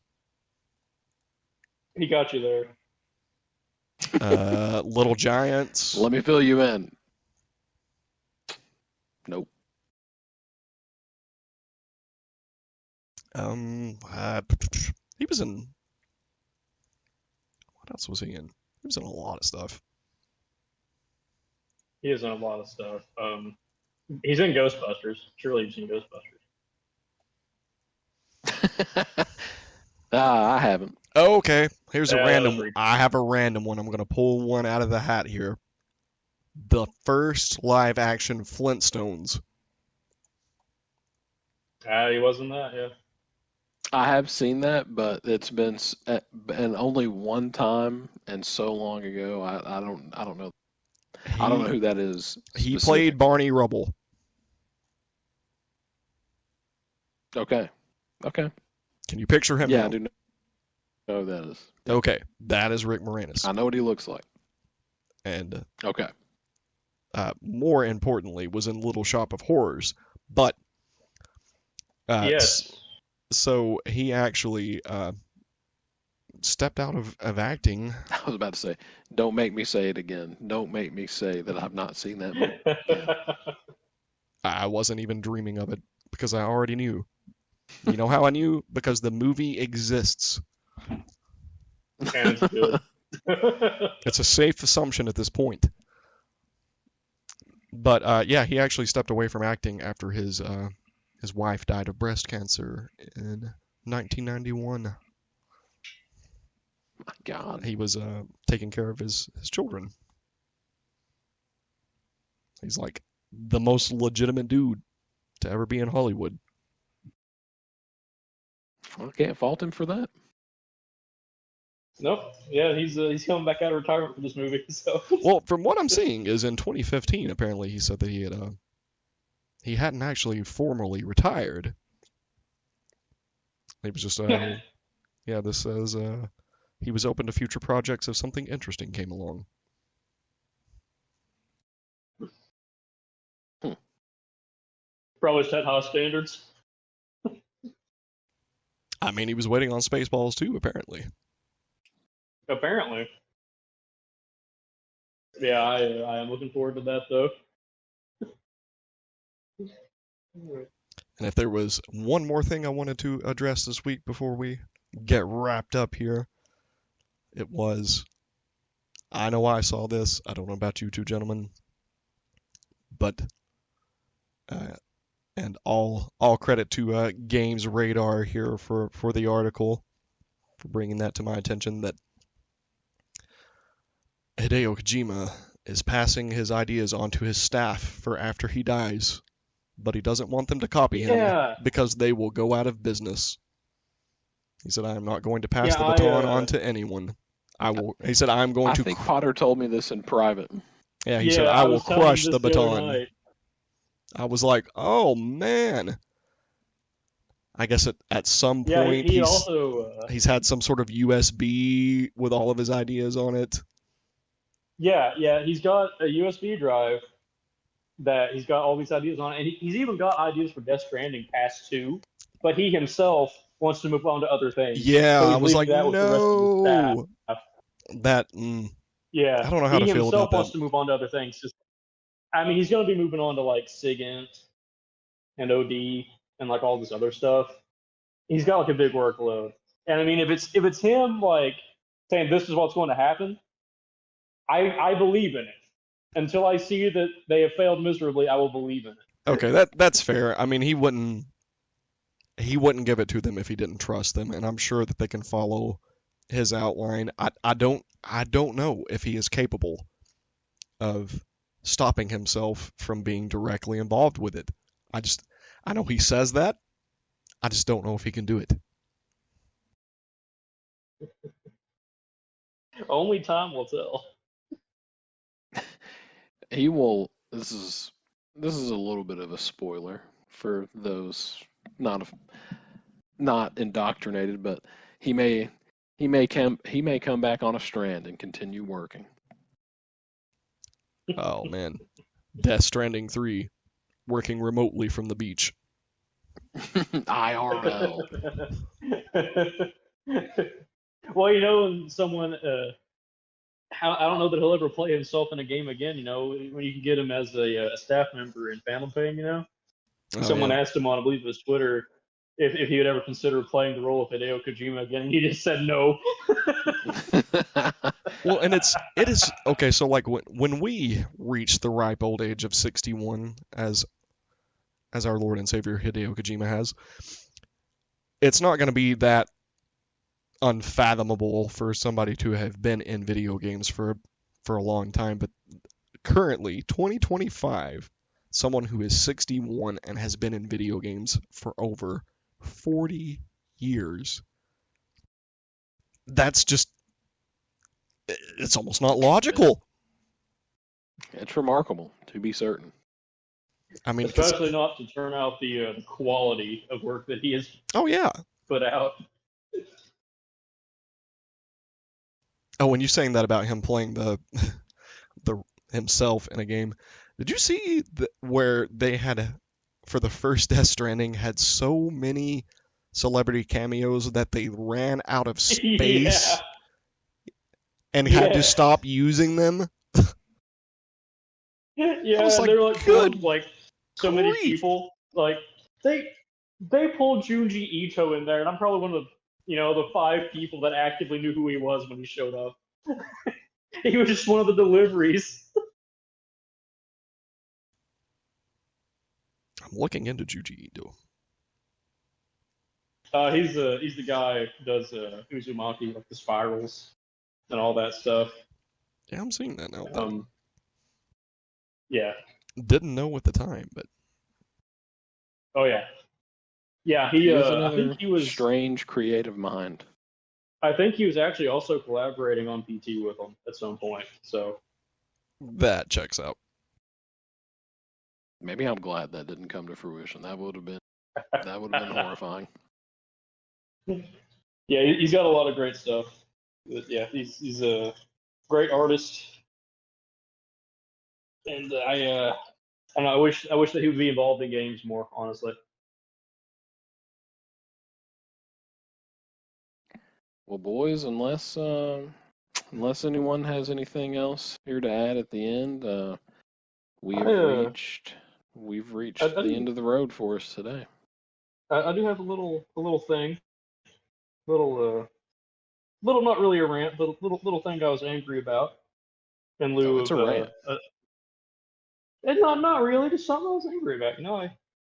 He got you there. Little Giants. Let me fill you in. Nope. He was in. What else was he in? He was in a lot of stuff. He is in a lot of stuff. He's in Ghostbusters. Surely you've seen Ghostbusters. I haven't. Okay, here's a Yeah, random. that's I have a random one. I'm gonna pull one out of the hat here. The first live-action Flintstones. He was in that, yeah. I have seen that, but it's been and only one time and so long ago. I don't know. I don't know who that is. He specific. played Barney Rubble. Okay. Can you picture him? Yeah, now? I do know who that is. Okay, that is Rick Moranis. I know what he looks like. And Okay. more importantly, was in Little Shop of Horrors. But Yes. so he actually stepped out of acting. I was about to say, don't make me say it again. Don't make me say that I've not seen that movie. I wasn't even dreaming of it because I already knew. You know how I knew? Because the movie exists. And it's good. It's a safe assumption at this point. But yeah, he actually stepped away from acting after his wife died of breast cancer in 1991. My God. He was taking care of his children. He's like the most legitimate dude to ever be in Hollywood. I can't fault him for that. Nope. Yeah, he's coming back out of retirement for this movie. So. Well, from what I'm seeing, is in 2015. Apparently, he said that he hadn't actually formally retired. He was just yeah. This says he was open to future projects if something interesting came along. Probably set high standards. I mean, he was waiting on Spaceballs too, apparently. Apparently. Yeah, I am looking forward to that though. And if there was one more thing I wanted to address this week before we get wrapped up here, it was, I know I saw this. I don't know about you two gentlemen, but and all credit to Games Radar here for the article, for bringing that to my attention, that Hideo Kojima is passing his ideas onto his staff for after he dies, but he doesn't want them to copy him because they will go out of business. He said, I am not going to pass the baton on to anyone. He said, I'm going to... I think Potter told me this in private. Yeah, he said, I will crush the baton. I was like, oh, man. I guess at some point he's had some sort of USB with all of his ideas on it. Yeah, he's got a USB drive that he's got all these ideas on, and he's even got ideas for Death Stranding Pass 2, but he himself wants to move on to other things. Yeah, so I was like, no. That, yeah, I don't know how to feel about that. He himself wants to move on to other things. I mean, he's going to be moving on to like SIGINT and OD and like all this other stuff. He's got like a big workload, and I mean, if it's him like saying this is what's going to happen, I believe in it. Until I see that they have failed miserably, I will believe in it. Okay, that's fair. I mean, he wouldn't give it to them if he didn't trust them, and I'm sure that they can follow his outline. I don't know if he is capable of stopping himself from being directly involved with it. I know he says that. I just don't know if he can do it. Only time will tell. He will. This is this is a little bit of a spoiler for those not indoctrinated, but he may he may come back on a strand and continue working. Oh man, Death Stranding 3, working remotely from the beach. IRL. Well, when someone, I don't know that he'll ever play himself in a game again. When you can get him as a staff member in Phantom Pain. Oh Someone yeah. asked him on, I believe it was Twitter, if he would ever consider playing the role of Hideo Kojima again, and he just said no. Well, and it is okay. So like when we reach the ripe old age of 61, as our Lord and Savior Hideo Kojima has, it's not going to be that unfathomable for somebody to have been in video games for a long time. But currently, 2025, someone who is 61 and has been in video games for over 40 years, that's just, it's almost not logical. It's remarkable, to be certain. I mean, especially not to turn out the quality of work that he has oh yeah. put out. Oh, when you're saying that about him playing the himself in a game, did you see where they had for the first Death Stranding had so many celebrity cameos that they ran out of space and had to stop using them? Yeah, was like, they're like good like so many grief. people. Like they pulled Junji Ito in there, and I'm probably one of the 5 people that actively knew who he was when he showed up. He was just one of the deliveries. I'm looking into Junji Ito. He's the guy who does Uzumaki, like the spirals and all that stuff. Yeah, I'm seeing that now. Yeah. Didn't know at the time, but Oh yeah. Yeah, He was I another think he was strange creative mind. I think he was actually also collaborating on PT with him at some point. So that checks out. Maybe I'm glad that didn't come to fruition. That would have been horrifying. Yeah, he's got a lot of great stuff. But yeah, he's a great artist, and I don't know. I wish that he would be involved in games more. Honestly. Well, boys, unless anyone has anything else here to add at the end, we've reached the end of the road for us today. I do have a little thing, little not really a rant, but a little thing I was angry about in lieu it's a of rant. it's not really just something I was angry about.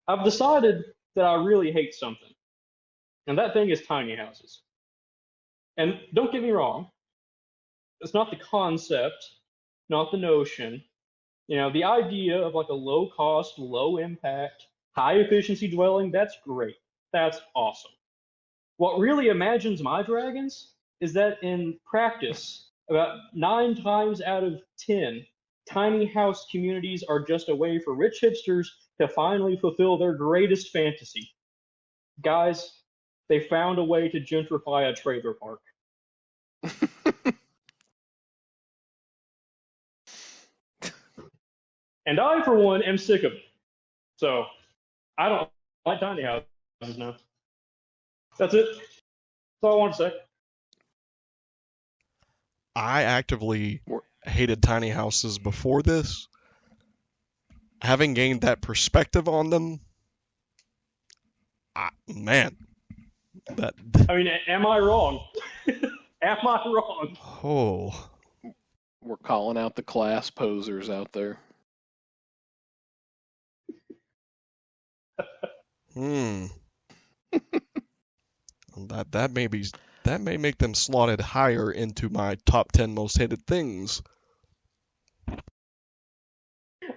I've decided that I really hate something, and that thing is tiny houses. And don't get me wrong, it's not the concept, not the notion. The idea of like a low cost, low impact, high efficiency dwelling, that's great. That's awesome. What really imagines my dragons is that in practice, about 9 times out of 10, tiny house communities are just a way for rich hipsters to finally fulfill their greatest fantasy. Guys, they found a way to gentrify a trailer park. And I, for one, am sick of it. So, I don't like tiny houses now. That's it. That's all I want to say. I actively hated tiny houses before this. Having gained that perspective on them, man, I mean, am I wrong? Am I wrong? Oh. We're calling out the class posers out there. That may make them slotted higher into my top 10 most hated things.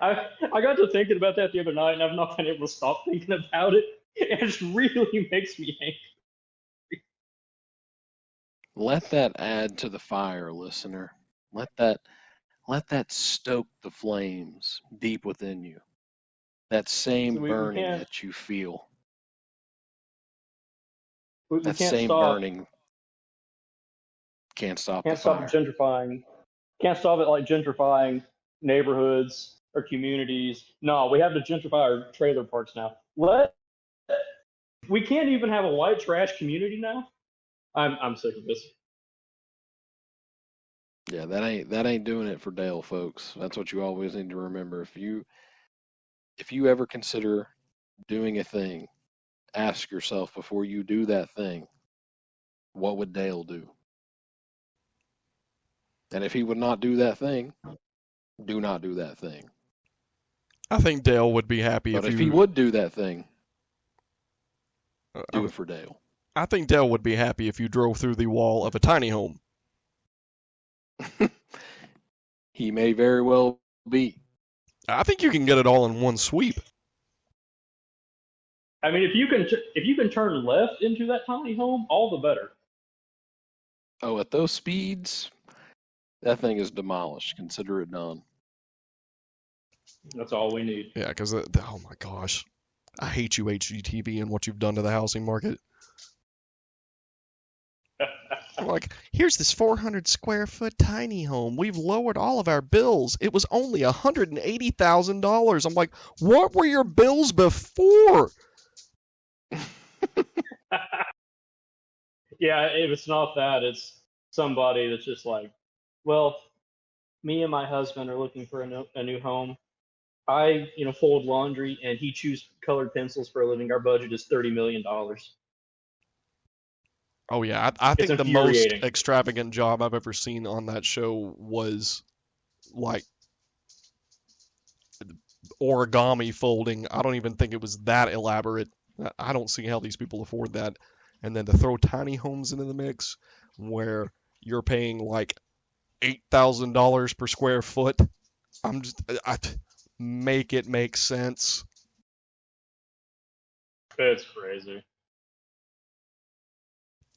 I got to thinking about that the other night, and I've not been able to stop thinking about it. It just really makes me angry. Let that add to the fire, listener. Let that stoke the flames deep within you. That same So we burning can't that you feel, we that can't same stop burning can't stop the can't stop fire. gentrifying. Can't stop it like gentrifying neighborhoods or communities. No, we have to gentrify our trailer parks now. We can't even have a white trash community now. I'm sick of this. Yeah, that ain't doing it for Dale, folks. That's what you always need to remember. If you ever consider doing a thing, ask yourself before you do that thing, what would Dale do? And if he would not do that thing, do not do that thing. I think Dale would be happy But if if he you. would do that thing, I do it for Dale. I think Dale would be happy if you drove through the wall of a tiny home. He may very well be. I think you can get it all in one sweep. I mean, if you can turn left into that tiny home, all the better. Oh, at those speeds, that thing is demolished. Consider it done. That's all we need. Yeah, because oh my gosh, I hate you, HGTV, and what you've done to the housing market. Like, here's this 400 square foot tiny home. We've lowered all of our bills. It was only $180,000. I'm like, what were your bills before? Yeah, if it's not that, it's somebody that's just like, well, me and my husband are looking for a new home. I, fold laundry, and he chews colored pencils for a living. Our budget is $30 million. Oh yeah, I It's think the most infuriating. extravagant job I've ever seen on that show was like origami folding. I don't even think it was that elaborate. I don't see how these people afford that. And then to throw tiny homes into the mix where you're paying like $8,000 per square foot. I make it make sense. It's crazy.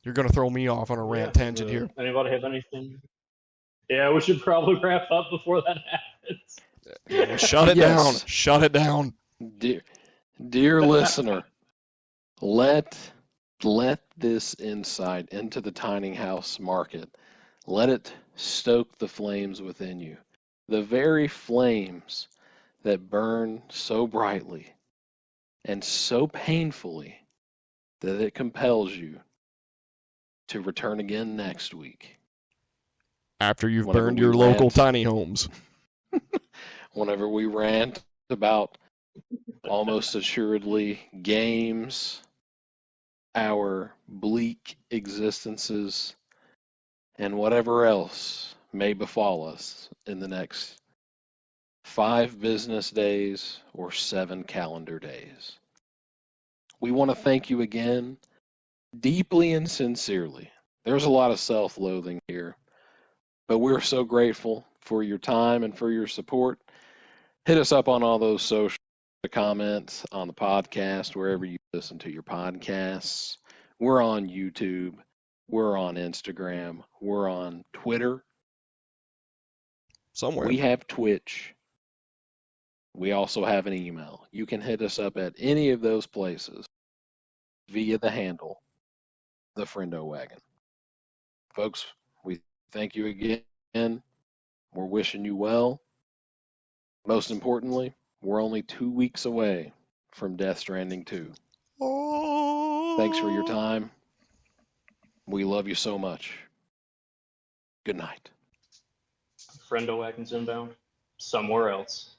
You're gonna throw me off on a rant tangent here. Anybody have anything? Yeah, we should probably wrap up before that happens. Yeah, shut it Yes. down. Shut it down. Dear listener, let this insight into the tiny house market, let it stoke the flames within you. The very flames that burn so brightly and so painfully that it compels you to return again next week. After you've Whenever burned we your local rant. tiny homes. Whenever we rant about almost assuredly games, our bleak existences, and whatever else may befall us in the next 5 business days or 7 calendar days. We want to thank you again, deeply and sincerely. There's a lot of self loathing here, but we're so grateful for your time and for your support. Hit us up on all those social comments on the podcast, wherever you listen to your podcasts. We're on YouTube. We're on Instagram. We're on Twitter. Somewhere. We have Twitch. We also have an email. You can hit us up at any of those places via the handle, the Friendo Wagon. Folks, we thank you again. We're wishing you well. Most importantly, we're only 2 weeks away from Death Stranding 2. Thanks for your time. We love you so much. Good night. Friendo Wagon's inbound. Somewhere else.